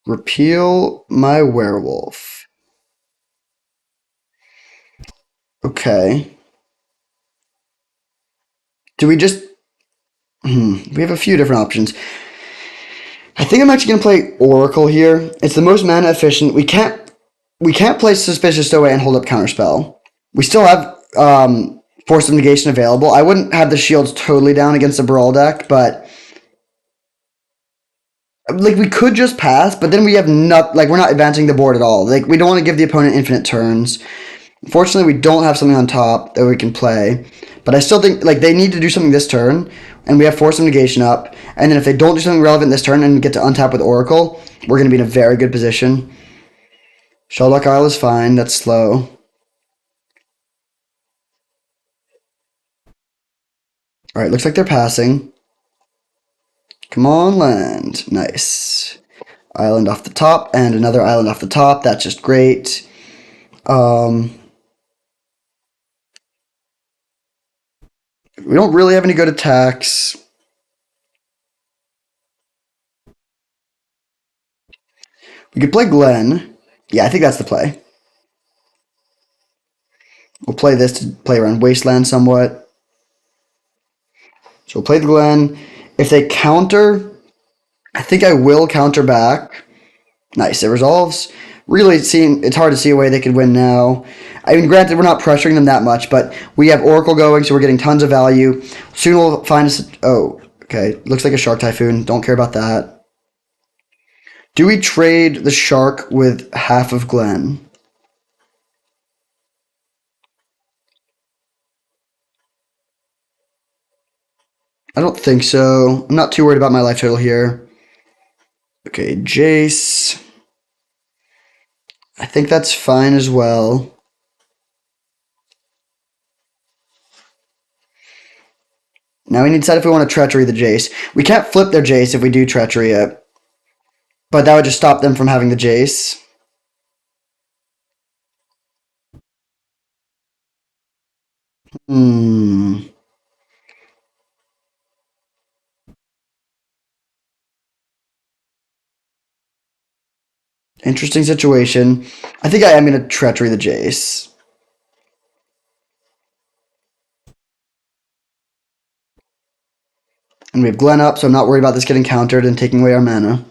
Repeal my werewolf. Okay. Do we just... we have a few different options. I think I'm actually going to play Oracle here. It's the most mana efficient. We can't play Suspicious Stowaway and hold up Counterspell. We still have Force of Negation available. I wouldn't have the shields totally down against the Brawl deck, but like we could just pass, but then we have not like we're not advancing the board at all. Like we don't want to give the opponent infinite turns. Unfortunately, we don't have something on top that we can play. But I still think like they need to do something this turn, and we have Force of Negation up. And then if they don't do something relevant this turn and get to untap with Oracle, we're going to be in a very good position. Sheldock Isle is fine. That's slow. All right, looks like they're passing. Come on, land. Nice. Island off the top and another island off the top. That's just great. We don't really have any good attacks. We could play Glen. Yeah, I think that's the play. We'll play this to play around Wasteland somewhat. So we'll play the Glen. If they counter, I think I will counter back. Nice, it resolves. Really, it's hard to see a way they could win now. I mean, granted, we're not pressuring them that much, but we have Oracle going, so we're getting tons of value. Soon we'll find us. Oh, okay. Looks like a Shark Typhoon. Don't care about that. Do we trade the Shark with half of Glen? I don't think so. I'm not too worried about my life total here. Okay, Jace. I think that's fine as well. Now we need to decide if we want to Treachery the Jace. We can't flip their Jace if we do Treachery it. But that would just stop them from having the Jace. Hmm. Interesting situation. I think I am going to Treachery the Jace. And we have Glen up, so I'm not worried about this getting countered and taking away our mana.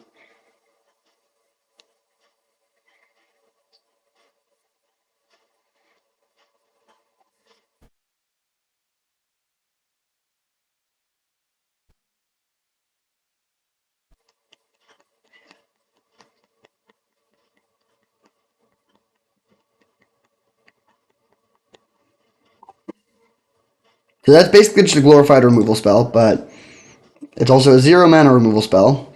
So that's basically just a glorified removal spell, but it's also a 0 mana removal spell.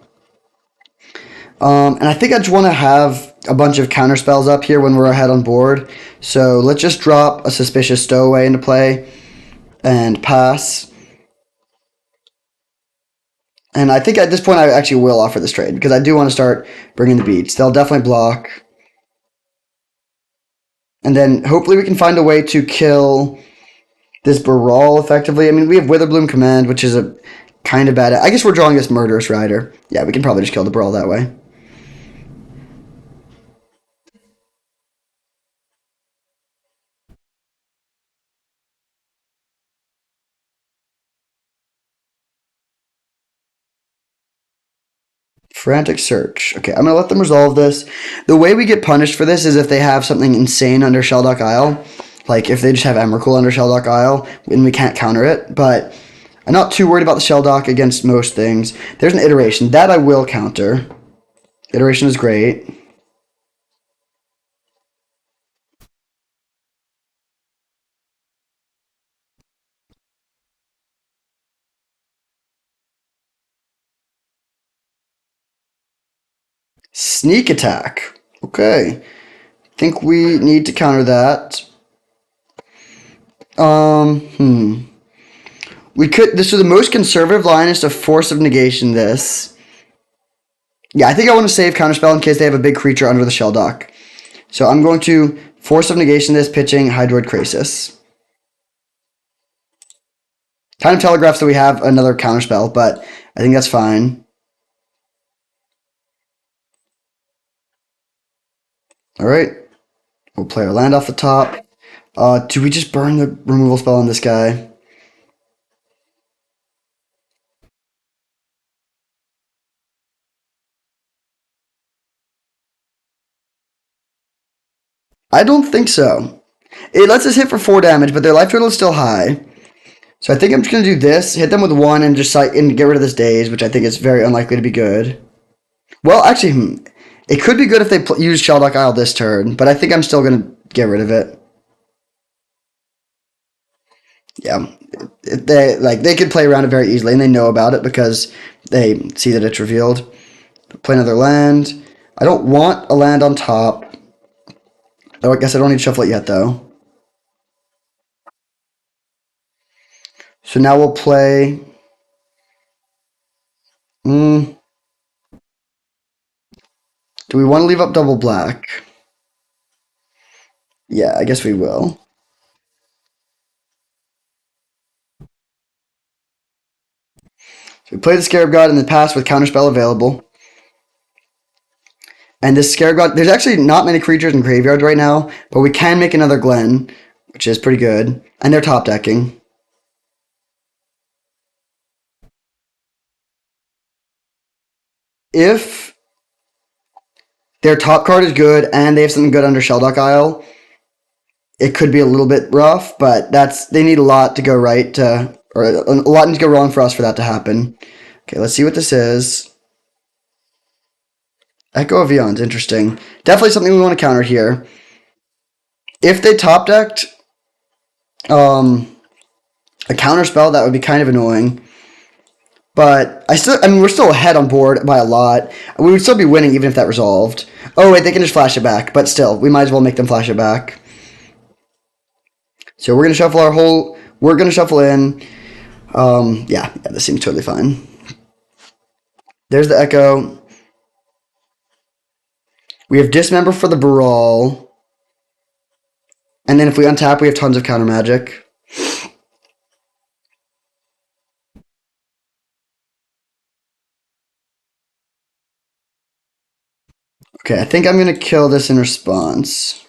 And I think I just want to have a bunch of counter spells up here when we're ahead on board. So let's just drop a Suspicious Stowaway into play and pass. And I think at this point I actually will offer this trade because I do want to start bringing the beats. They'll definitely block. And then hopefully we can find a way to kill this Baral effectively. I mean, we have Witherbloom Command, which is a kind of bad. I guess we're drawing this Murderous Rider. Yeah, we can probably just kill the Baral that way. Frantic Search. Okay, I'm going to let them resolve this. The way we get punished for this is if they have something insane under Sheldock Isle. Like if they just have Emrakul under Sheldock Isle and we can't counter it. But I'm not too worried about the Sheldock against most things. There's an Iteration. That I will counter. Iteration is great. Sneak attack. Okay. Think we need to counter that. Hmm. We could. This is the most conservative line is to Force of Negation this. Yeah, I think I want to save Counterspell in case they have a big creature under the Shell Dock. So I'm going to Force of Negation this, pitching Hydroid Krasis. Kind of telegraphs that we have another Counterspell, but I think that's fine. Alright. We'll play our land off the top. Do we just burn the removal spell on this guy? I don't think so. It lets us hit for 4 damage, but their life total is still high. So I think I'm just going to do this, hit them with 1, and just and get rid of this Daze, which I think is very unlikely to be good. Well, actually, it could be good if they use Shelldock Isle this turn, but I think I'm still going to get rid of it. Yeah, they could play around it very easily, and they know about it because they see that it's revealed. Play another land. I don't want a land on top. Oh, I guess I don't need to shuffle it yet, though. So now we'll play. Do we want to leave up double black? Yeah, I guess we will. So we play the Scarab God in the past with Counterspell available. And this Scarab God, there's actually not many creatures in graveyard right now, but we can make another Glen, which is pretty good. And they're top decking. If their top card is good and they have something good under Shelldock Isle, it could be a little bit rough, but they need a lot to go right or a lot needs to go wrong for us for that to happen. Okay, let's see what this is. Echo of Eons, interesting. Definitely something we want to counter here. If they top decked a counter spell, that would be kind of annoying. But I mean, we're still ahead on board by a lot. We would still be winning even if that resolved. Oh wait, they can just flash it back, but still, we might as well make them flash it back. So we're gonna shuffle our whole. We're gonna shuffle in. Yeah, this seems totally fine. There's the Echo. We have Dismember for the Brawl. And then if we untap, we have tons of counter magic. Okay, I think I'm going to kill this in response.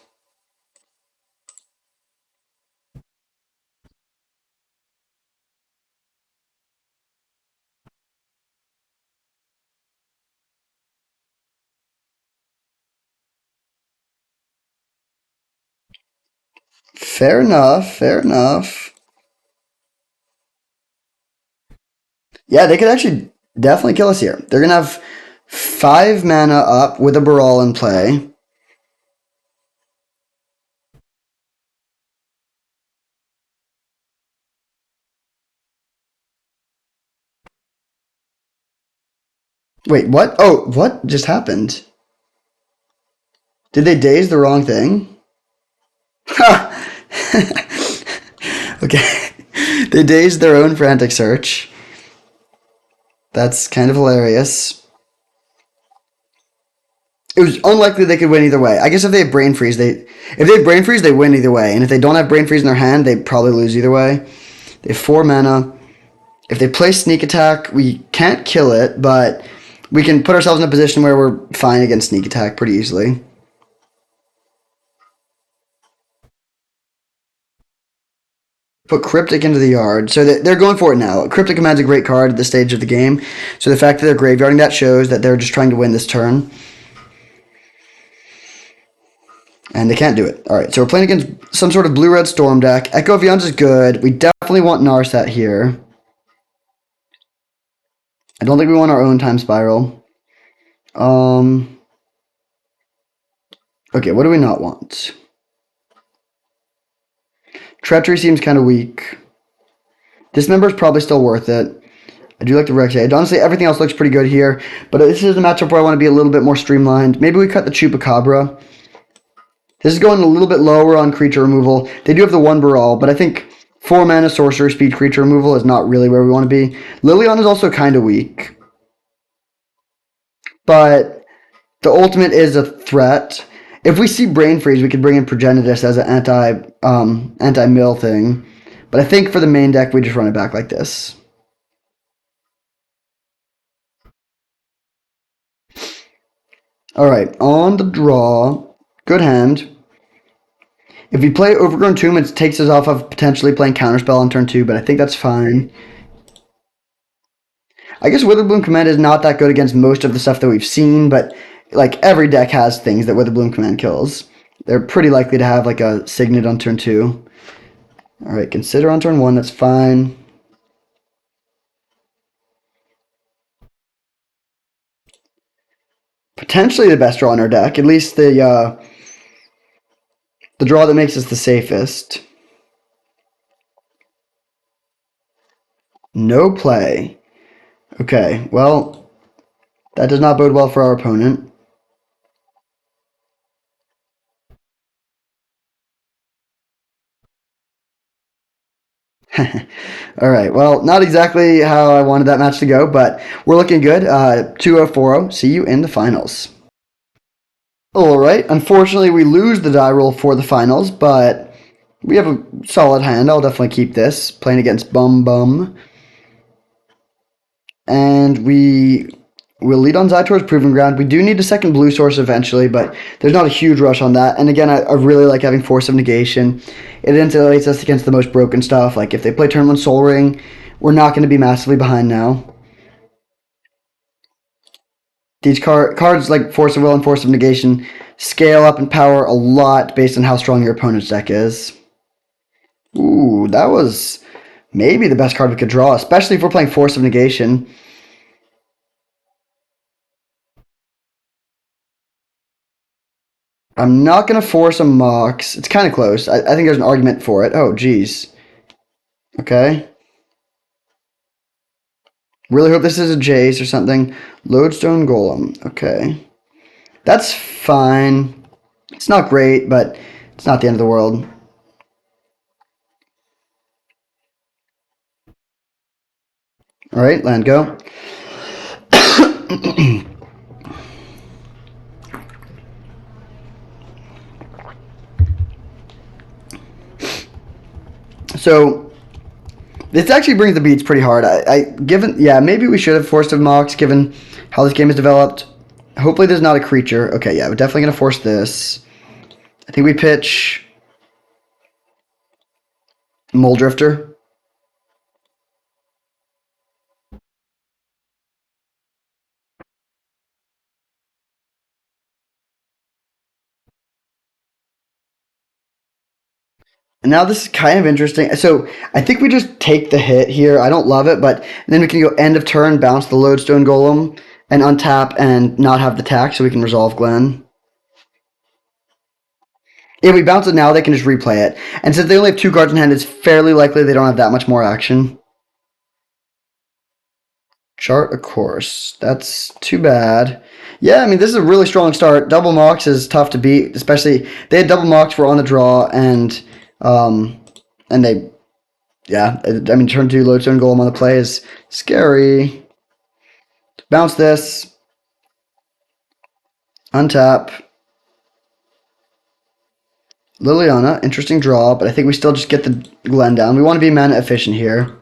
Fair enough, fair enough. Yeah, they could actually definitely kill us here. They're going to have 5 mana up with a Brawl in play. Wait, what? Oh, what just happened? Did they daze the wrong thing? Okay. They dazed their own frantic search. That's kind of hilarious. It was unlikely they could win either way. I guess if they have Brain Freeze, they win either way. And if they don't have Brain Freeze in their hand, they probably lose either way. They have 4 mana. If they play Sneak Attack, we can't kill it, but we can put ourselves in a position where we're fine against Sneak Attack pretty easily. Put Cryptic into the yard. So they're going for it now. Cryptic Command's a great card at this stage of the game. So the fact that they're graveyarding that shows that they're just trying to win this turn. And they can't do it. Alright, so we're playing against some sort of blue-red Storm deck. Echo of Eons is good. We definitely want Narset here. I don't think we want our own Time Spiral. Okay, what do we not want? Treachery seems kind of weak. Dismember is probably still worth it. I do like the Rex Age. Honestly, everything else looks pretty good here, but this is a matchup where I want to be a little bit more streamlined. Maybe we cut the Chupacabra. This is going a little bit lower on creature removal. They do have the 1 Baral, but I think 4 mana sorcerer speed creature removal is not really where we want to be. Liliana is also kind of weak, but the ultimate is a threat. If we see Brain Freeze, we could bring in Progenitus as an anti-mill thing. But I think for the main deck, we just run it back like this. Alright, on the draw. Good hand. If we play Overgrown Tomb, it takes us off of potentially playing Counterspell on turn 2, but I think that's fine. I guess Witherbloom Command is not that good against most of the stuff that we've seen, but like every deck has things that Witherbloom Command kills. They're pretty likely to have like a Signet on turn 2. Alright, Consider on turn 1, that's fine. Potentially the best draw in our deck, at least the draw that makes us the safest. No play. Okay, well, that does not bode well for our opponent. All right, well, not exactly how I wanted that match to go, but we're looking good. 2-0-4-0. See you in the finals. All right, unfortunately, we lose the die roll for the finals, but we have a solid hand. I'll definitely keep this. Playing against Bum Bum. And we will lead on Zytor's Proving Ground. We do need a second blue source eventually, but there's not a huge rush on that. And again, I really like having Force of Negation. It insulates us against the most broken stuff. Like if they play turn 1 Soul Ring, we're not going to be massively behind now. These cards like Force of Will and Force of Negation scale up in power a lot based on how strong your opponent's deck is. Ooh, that was maybe the best card we could draw, especially if we're playing Force of Negation. I'm not going to force a Mox. It's kind of close. I think there's an argument for it. Oh, geez. Okay. Really hope this is a Jace or something. Lodestone Golem. Okay. That's fine. It's not great, but it's not the end of the world. All right, land go. So this actually brings the beats pretty hard. Maybe we should have forced a Mox given how this game is developed. Hopefully there's not a creature. Okay, yeah, we're definitely gonna force this. I think we pitch Mole Drifter. And now this is kind of interesting. So I think we just take the hit here. I don't love it, but then we can go end of turn, bounce the Lodestone Golem, and untap and not have the tax so we can resolve Glen. If we bounce it now, they can just replay it. And since they only have 2 cards in hand, it's fairly likely they don't have that much more action. Chart a course. That's too bad. Yeah, I mean, this is a really strong start. Double Mox is tough to beat, especially they had double Mox, we're on the draw, and they, yeah, I mean, turn 2 Lodestone Golem on the play is scary. Bounce this. Untap. Liliana, interesting draw, but I think we still just get the Glen down. We want to be mana efficient here.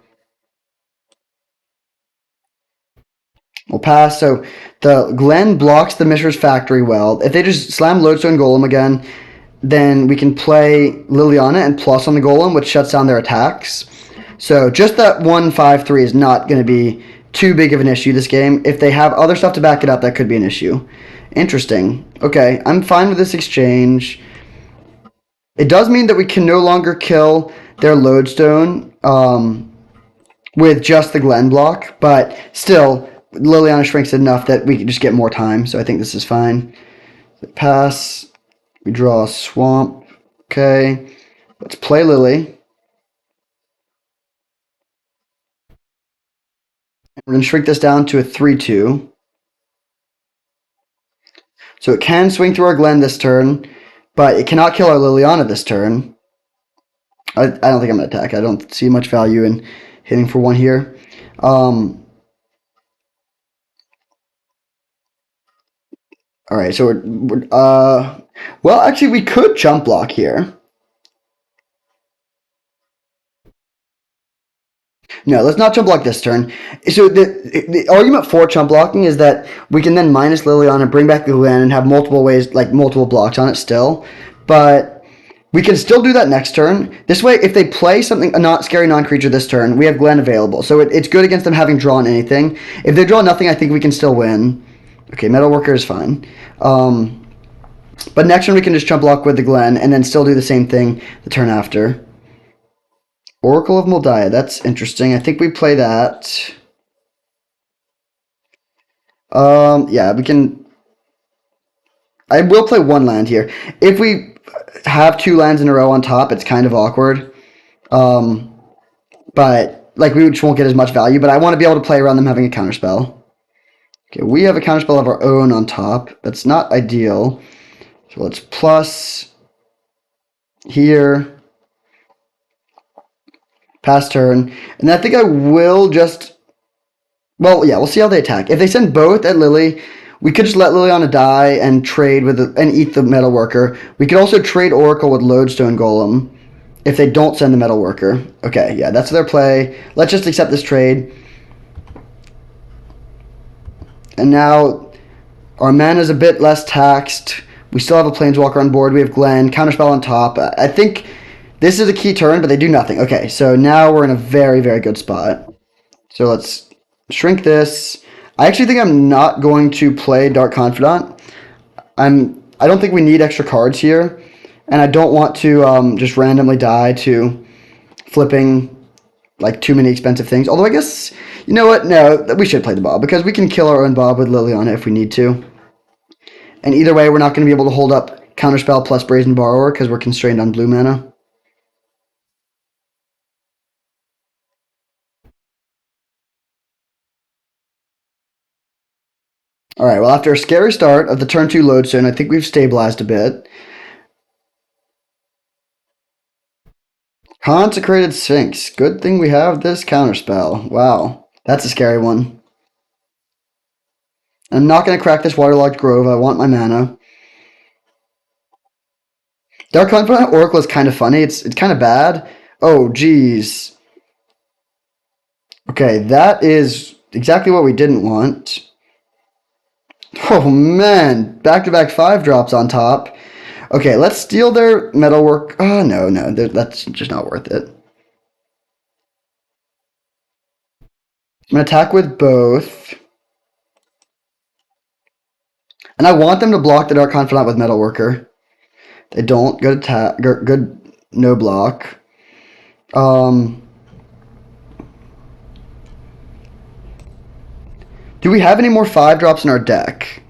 We'll pass. So the Glen blocks the Mishra's Factory well. If they just slam Lodestone Golem again, then we can play Liliana and plus on the Golem, which shuts down their attacks. So just that 1-5-3 is not going to be too big of an issue this game. If they have other stuff to back it up, that could be an issue. Interesting. Okay, I'm fine with this exchange. It does mean that we can no longer kill their Lodestone with just the Glen block, but still, Liliana shrinks enough that we can just get more time, so I think this is fine. Pass. We draw a Swamp. Okay. Let's play Lily. We're going to shrink this down to a 3-2. So it can swing through our Glen this turn, but it cannot kill our Liliana this turn. I don't think I'm going to attack. I don't see much value in hitting for one here. All right, so well, actually, we could jump block here. No, let's not jump block this turn. So the argument for jump blocking is that we can then minus Liliana and bring back the Glen and have multiple ways, like multiple blocks on it still. But we can still do that next turn. This way, if they play something, a not scary non-creature this turn, we have Glen available. So it's good against them having drawn anything. If they draw nothing, I think we can still win. Okay, Metalworker is fine. But next turn we can just jump block with the Glen and then still do the same thing the turn after. Oracle of Moldiah, that's interesting. I think we play that. Yeah, we can. I will play one land here. If we have two lands in a row on top, it's kind of awkward. But like we just won't get as much value. But I want to be able to play around them having a counterspell. Okay, we have a counterspell of our own on top. That's not ideal. So let's plus here. Pass turn. And I think I will just. Well, yeah, we'll see how they attack. If they send both at Lily, we could just let Liliana die and trade with and eat the Metalworker. We could also trade Oracle with Lodestone Golem if they don't send the Metalworker. Okay, yeah, that's their play. Let's just accept this trade. And now our mana is a bit less taxed. We still have a Planeswalker on board. We have Glen, Counterspell on top. I think this is a key turn, but they do nothing. Okay, so now we're in a very, very good spot. So let's shrink this. I actually think I'm not going to play Dark Confidant. I don't think we need extra cards here, and I don't want to just randomly die to flipping like too many expensive things. Although I guess, you know what? No, we should play the Bob because we can kill our own Bob with Liliana if we need to. And either way, we're not going to be able to hold up Counterspell plus Brazen Borrower because we're constrained on blue mana. All right, well, after a scary start of the turn 2 Lodestone, I think we've stabilized a bit. Consecrated Sphinx. Good thing we have this counterspell. Wow, that's a scary one. I'm not going to crack this Waterlogged Grove. I want my mana. Dark Confidant Oracle is kind of funny. It's kind of bad. Oh, geez. Okay, that is exactly what we didn't want. Oh, man. Back-to-back 5-drops on top. Okay, let's steal their metalwork. Oh, no, that's just not worth it. I'm going to attack with both. And I want them to block the Dark Confidant with Metalworker. They don't. Good attack. Good no block. Do we have any more 5-drops in our deck?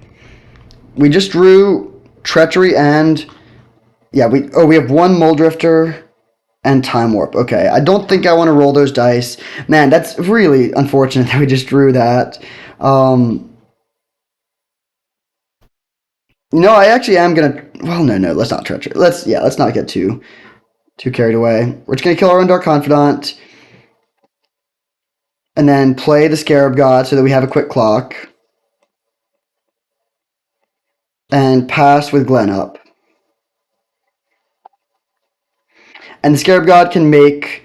We just drew Treachery and... Yeah, we have one Muldrifter and Time Warp. Okay, I don't think I want to roll those dice. Man, that's really unfortunate that we just drew that. No, I actually am gonna. Well, no, let's not treachery. Let's not get too carried away. We're just gonna kill our own Dark Confidant, and then play the Scarab God so that we have a quick clock, and pass with Glen up. And the Scarab God can make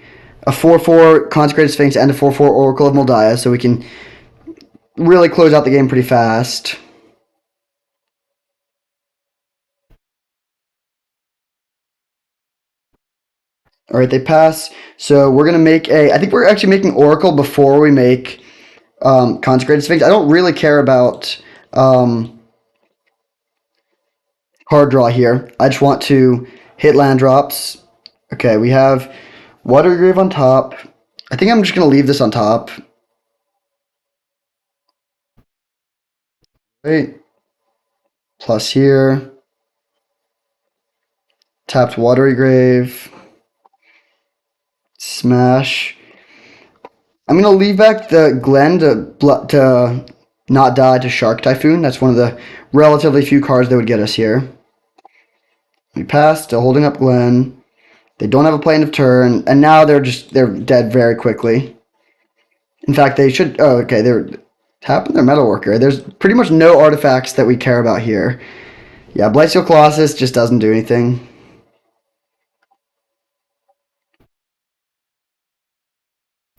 a 4/4 Consecrated Sphinx and a 4/4 Oracle of Moldiah, so we can really close out the game pretty fast. All right, they pass. So we're gonna make a. I think we're actually making Oracle before we make Consecrated Sphinx. I don't really care about hard draw here. I just want to hit land drops. Okay, we have Water Grave on top. I think I'm just gonna leave this on top. Right. Plus here. Tapped Watery Grave. Smash. I'm gonna leave back the Glen to not die to Shark Typhoon. That's one of the relatively few cards that would get us here. We passed, still holding up Glen. They don't have a play end of turn, and now they're dead very quickly. In fact, they should. Oh, okay. They're tapping their Metalworker. There's pretty much no artifacts that we care about here. Yeah, Blightsteel Colossus just doesn't do anything.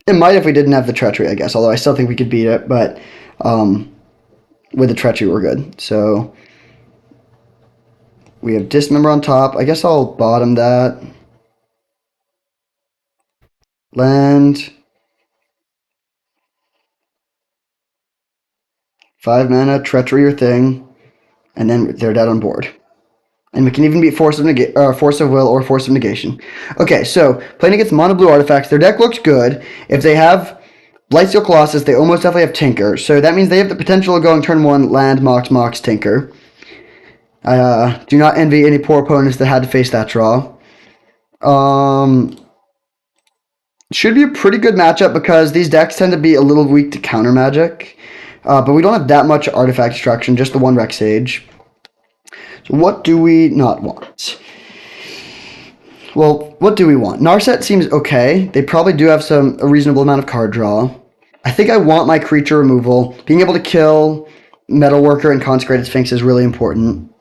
It might if we didn't have the Treachery, I guess. Although I still think we could beat it, but with the Treachery, we're good. So we have Dismember on top. I guess I'll bottom that. Land. 5 mana, Treachery your thing. And then they're dead on board. And we can even beat Force of Will or Force of Negation. Okay, so playing against mono blue artifacts, their deck looks good. If they have Blightsteel Colossus, they almost definitely have Tinker. So that means they have the potential of going turn 1, land, Mox, Tinker. I do not envy any poor opponents that had to face that draw. Should be a pretty good matchup because these decks tend to be a little weak to counter magic. But we don't have that much artifact destruction, just the one Rex Sage. So what do we not want? Well, what do we want? Narset seems okay. They probably do have a reasonable amount of card draw. I think I want my creature removal. Being able to kill Metalworker and Consecrated Sphinx is really important.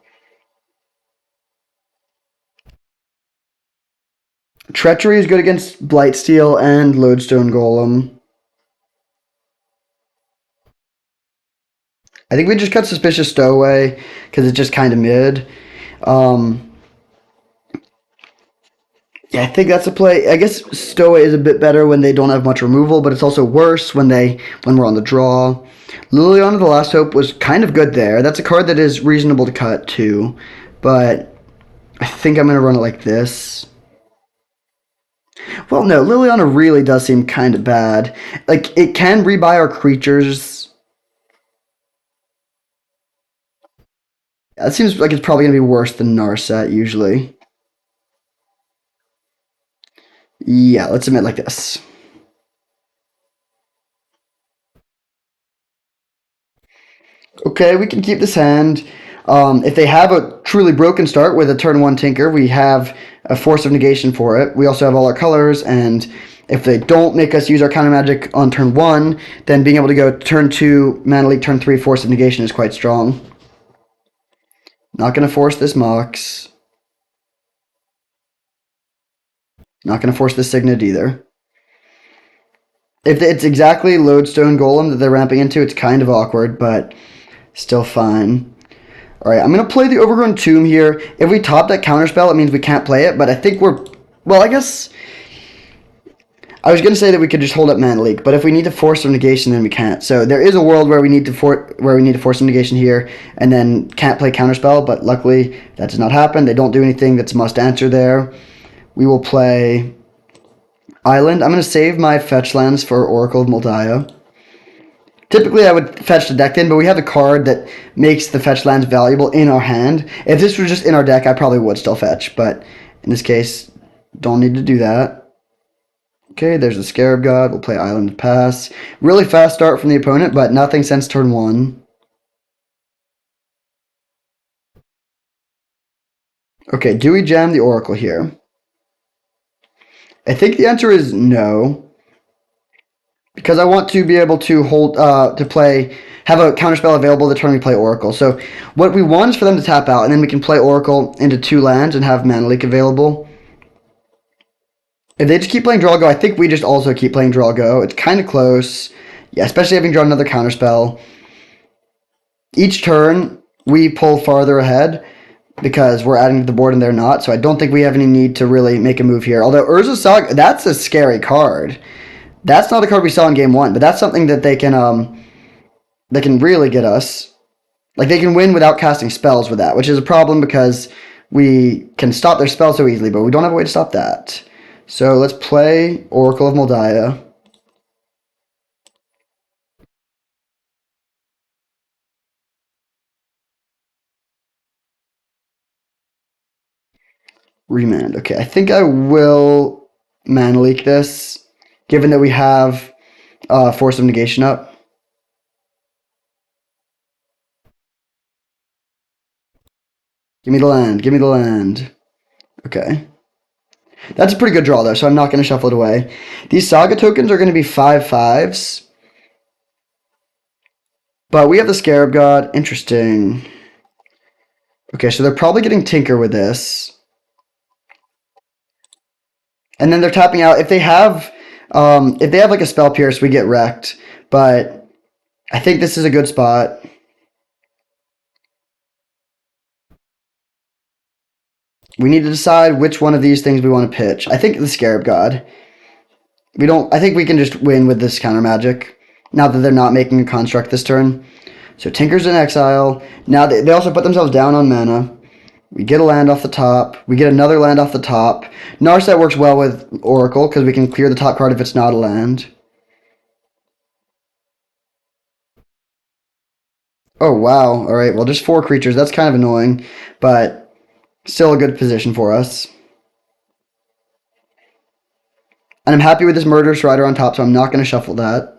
Treachery is good against Blightsteel and Lodestone Golem. I think we just cut Suspicious Stowaway because it's just kind of mid. Yeah, I think that's a play. I guess Stowaway is a bit better when they don't have much removal, but it's also worse when we're on the draw. Liliana the Last Hope was kind of good there. That's a card that is reasonable to cut too, but I think I'm gonna run it like this. Well, no, Liliana really does seem kind of bad. Like it can rebuy our creatures. It seems like it's probably gonna be worse than Narset usually. Yeah, let's submit like this. Okay, we can keep this hand. If they have a truly broken start with a turn 1 Tinker, we have a Force of Negation for it. We also have all our colors, and if they don't make us use our counter magic on turn 1, then being able to go turn 2, Mana Leak, turn 3, Force of Negation is quite strong. Not going to force this Mox. Not going to force this Signet either. If it's exactly Lodestone Golem that they're ramping into, it's kind of awkward, but still fine. Alright, I'm going to play the Overgrown Tomb here. If we top that counterspell, it means we can't play it, but I think we're... Well, I guess... I was going to say that we could just hold up Mana Leak, but if we need to force some negation, then we can't. So there is a world where we need to force some negation here, and then can't play counterspell, but luckily that does not happen. They don't do anything that's must answer there. We will play Island. I'm going to save my fetch lands for Oracle of Moldiah. Typically, I would fetch the deck in, but we have a card that makes the fetch lands valuable in our hand. If this was just in our deck, I probably would still fetch, but in this case, don't need to do that. Okay, there's the Scarab God. We'll play Island to pass. Really fast start from the opponent, but nothing since turn 1. Okay, do we jam the Oracle here? I think the answer is no. Because I want to be able to have a counterspell available the turn we play Oracle. So what we want is for them to tap out, and then we can play Oracle into 2 lands and have Mana Leak available. If they just keep playing Draw Go, I think we just also keep playing Draw Go. It's kind of close. Yeah, especially having drawn another counterspell. Each turn, we pull farther ahead because we're adding to the board and they're not. So I don't think we have any need to really make a move here. Although Urza Saga, that's a scary card. That's not a card we saw in game 1, but that's something that they can really get us. Like, they can win without casting spells with that, which is a problem because we can stop their spells so easily, but we don't have a way to stop that. So let's play Oracle of Moldiah. Remand. Okay, I think I will Mana Leak this, given that we have Force of Negation up. Give me the land. Give me the land. Okay. That's a pretty good draw, though, so I'm not going to shuffle it away. These Saga tokens are going to be 5/5s. But we have the Scarab God. Interesting. Okay, so they're probably getting Tinker with this. And then they're tapping out. If they have like a Spell Pierce, we get wrecked. But I think this is a good spot. We need to decide which one of these things we want to pitch. I think the Scarab God. I think we can just win with this counter magic. Now that they're not making a construct this turn. So Tinker's in exile. Now they also put themselves down on mana. We get a land off the top. We get another land off the top. Narset works well with Oracle because we can clear the top card if it's not a land. Oh, wow. All right, well, just 4 creatures. That's kind of annoying, but still a good position for us. And I'm happy with this Murderous Rider on top, so I'm not going to shuffle that.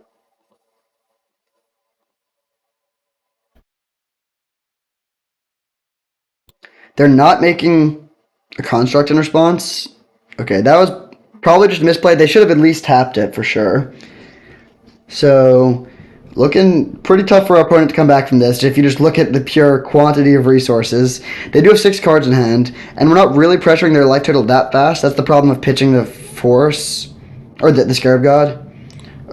They're not making a construct in response. Okay, that was probably just misplayed. They should have at least tapped it for sure. So, looking pretty tough for our opponent to come back from this. If you just look at the pure quantity of resources, they do have 6 cards in hand, and we're not really pressuring their life total that fast. That's the problem of pitching the Force, or the Scarab God.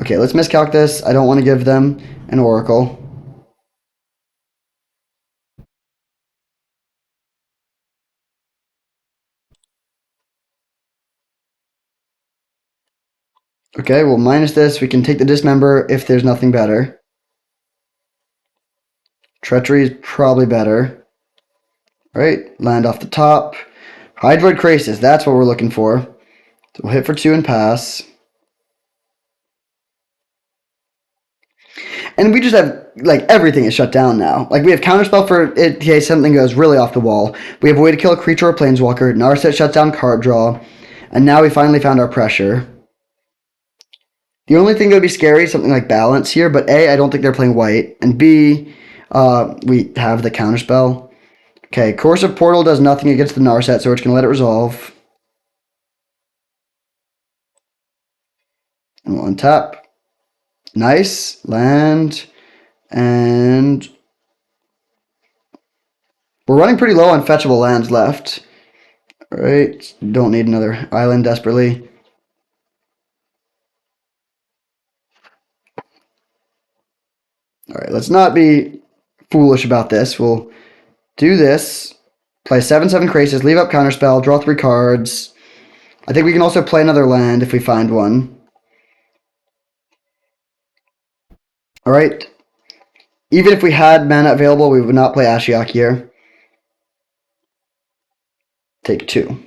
Okay, let's miscalc this. I don't want to give them an Oracle. Okay, well, minus this, we can take the Dismember if there's nothing better. Treachery is probably better. Right, land off the top. Hydroid Krasis, that's what we're looking for. So we'll hit for 2 and pass. And we just have, like, everything is shut down now. Like, we have Counterspell for it in case something goes really off the wall. We have a way to kill a creature or planeswalker. Narset shuts down card draw. And now we finally found our pressure. The only thing that would be scary is something like Balance here, but A, I don't think they're playing white. And B, we have the Counterspell. Okay, Corrosive Portal does nothing against the Narset, so we're just going to let it resolve. And we'll untap. Nice. Land. And we're running pretty low on fetchable lands left. Alright, don't need another island desperately. Alright, let's not be foolish about this. We'll do this. Play 7/7 Krasis, leave up Counterspell, draw 3 cards. I think we can also play another land if we find one. Alright. Even if we had mana available, we would not play Ashiok here. Take 2.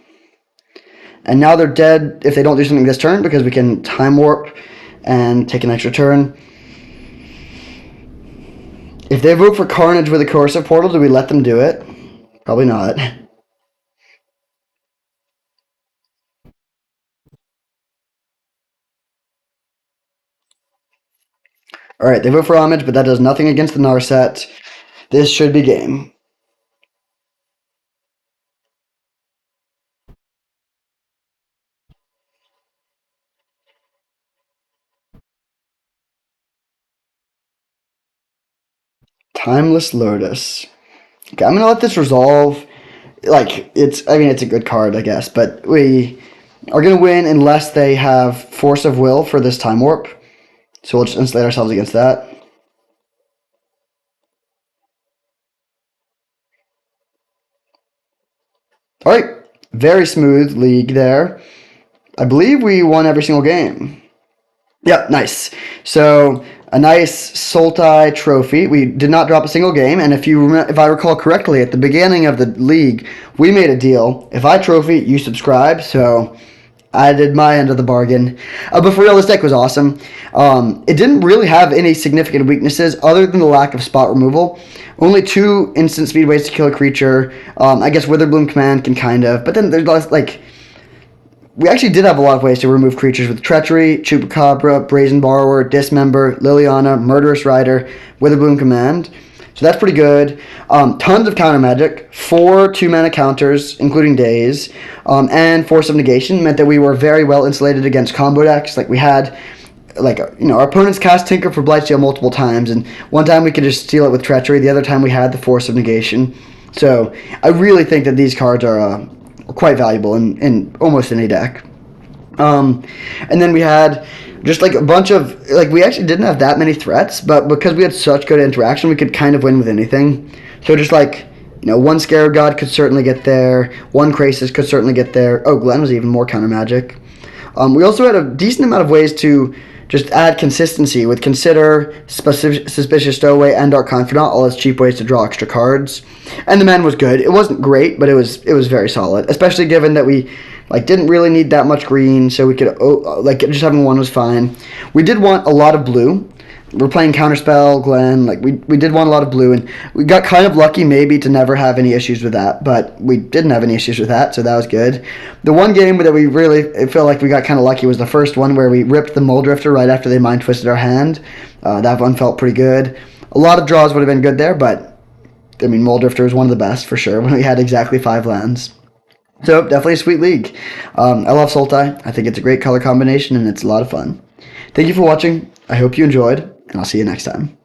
And now they're dead if they don't do something this turn because we can Time Warp and take an extra turn. If they vote for Carnage with a Corrosive Portal, do we let them do it? Probably not. Alright, they vote for Homage, but that does nothing against the Narset. This should be game. Timeless Lotus. Okay, I'm going to let this resolve. Like, it's a good card, I guess, but we are going to win unless they have Force of Will for this Time Warp. So we'll just insulate ourselves against that. Alright, very smooth league there. I believe we won every single game. Yep, nice. So a nice Sultai trophy. We did not drop a single game, and if I recall correctly, at the beginning of the league, we made a deal. If I trophy, you subscribe. So I did my end of the bargain. But for real, this deck was awesome. It didn't really have any significant weaknesses other than the lack of spot removal. Only 2 instant speed ways to kill a creature. I guess Witherbloom Command can kind of, but then there's less, like, we actually did have a lot of ways to remove creatures with Treachery, Chupacabra, Brazen Borrower, Dismember, Liliana, Murderous Rider, Witherbloom Command. So that's pretty good. Tons of counter magic, 4 2-mana counters, including Daze, and Force of Negation meant that we were very well insulated against combo decks. Like we had, our opponents cast Tinker for Blightsteel multiple times, and one time we could just steal it with Treachery, the other time we had the Force of Negation. So I really think that these cards are quite valuable in almost any deck. And then we had just a bunch of we actually didn't have that many threats, but because we had such good interaction, we could kind of win with anything. So just one Scarab God could certainly get there, one Krasis could certainly get there. Oh, Glenn was even more counter magic. We also had a decent amount of ways to just add consistency with Consider, Suspicious Stowaway, and Dark Confidant, all as cheap ways to draw extra cards. And the man was good. It wasn't great, but it was very solid, especially given that we didn't really need that much green, so we could just having one was fine. We did want a lot of blue. We're playing Counterspell, Glenn. We did want a lot of blue, and we got kind of lucky maybe to never have any issues with that, but we didn't have any issues with that, so that was good. The one game that we really felt like we got kind of lucky was the first one where we ripped the Muldrifter right after they Mind Twisted our hand. That one felt pretty good. A lot of draws would have been good there, but Muldrifter was one of the best for sure when we had exactly 5 lands. So definitely a sweet league. I love Sultai. I think it's a great color combination and it's a lot of fun. Thank you for watching. I hope you enjoyed, and I'll see you next time.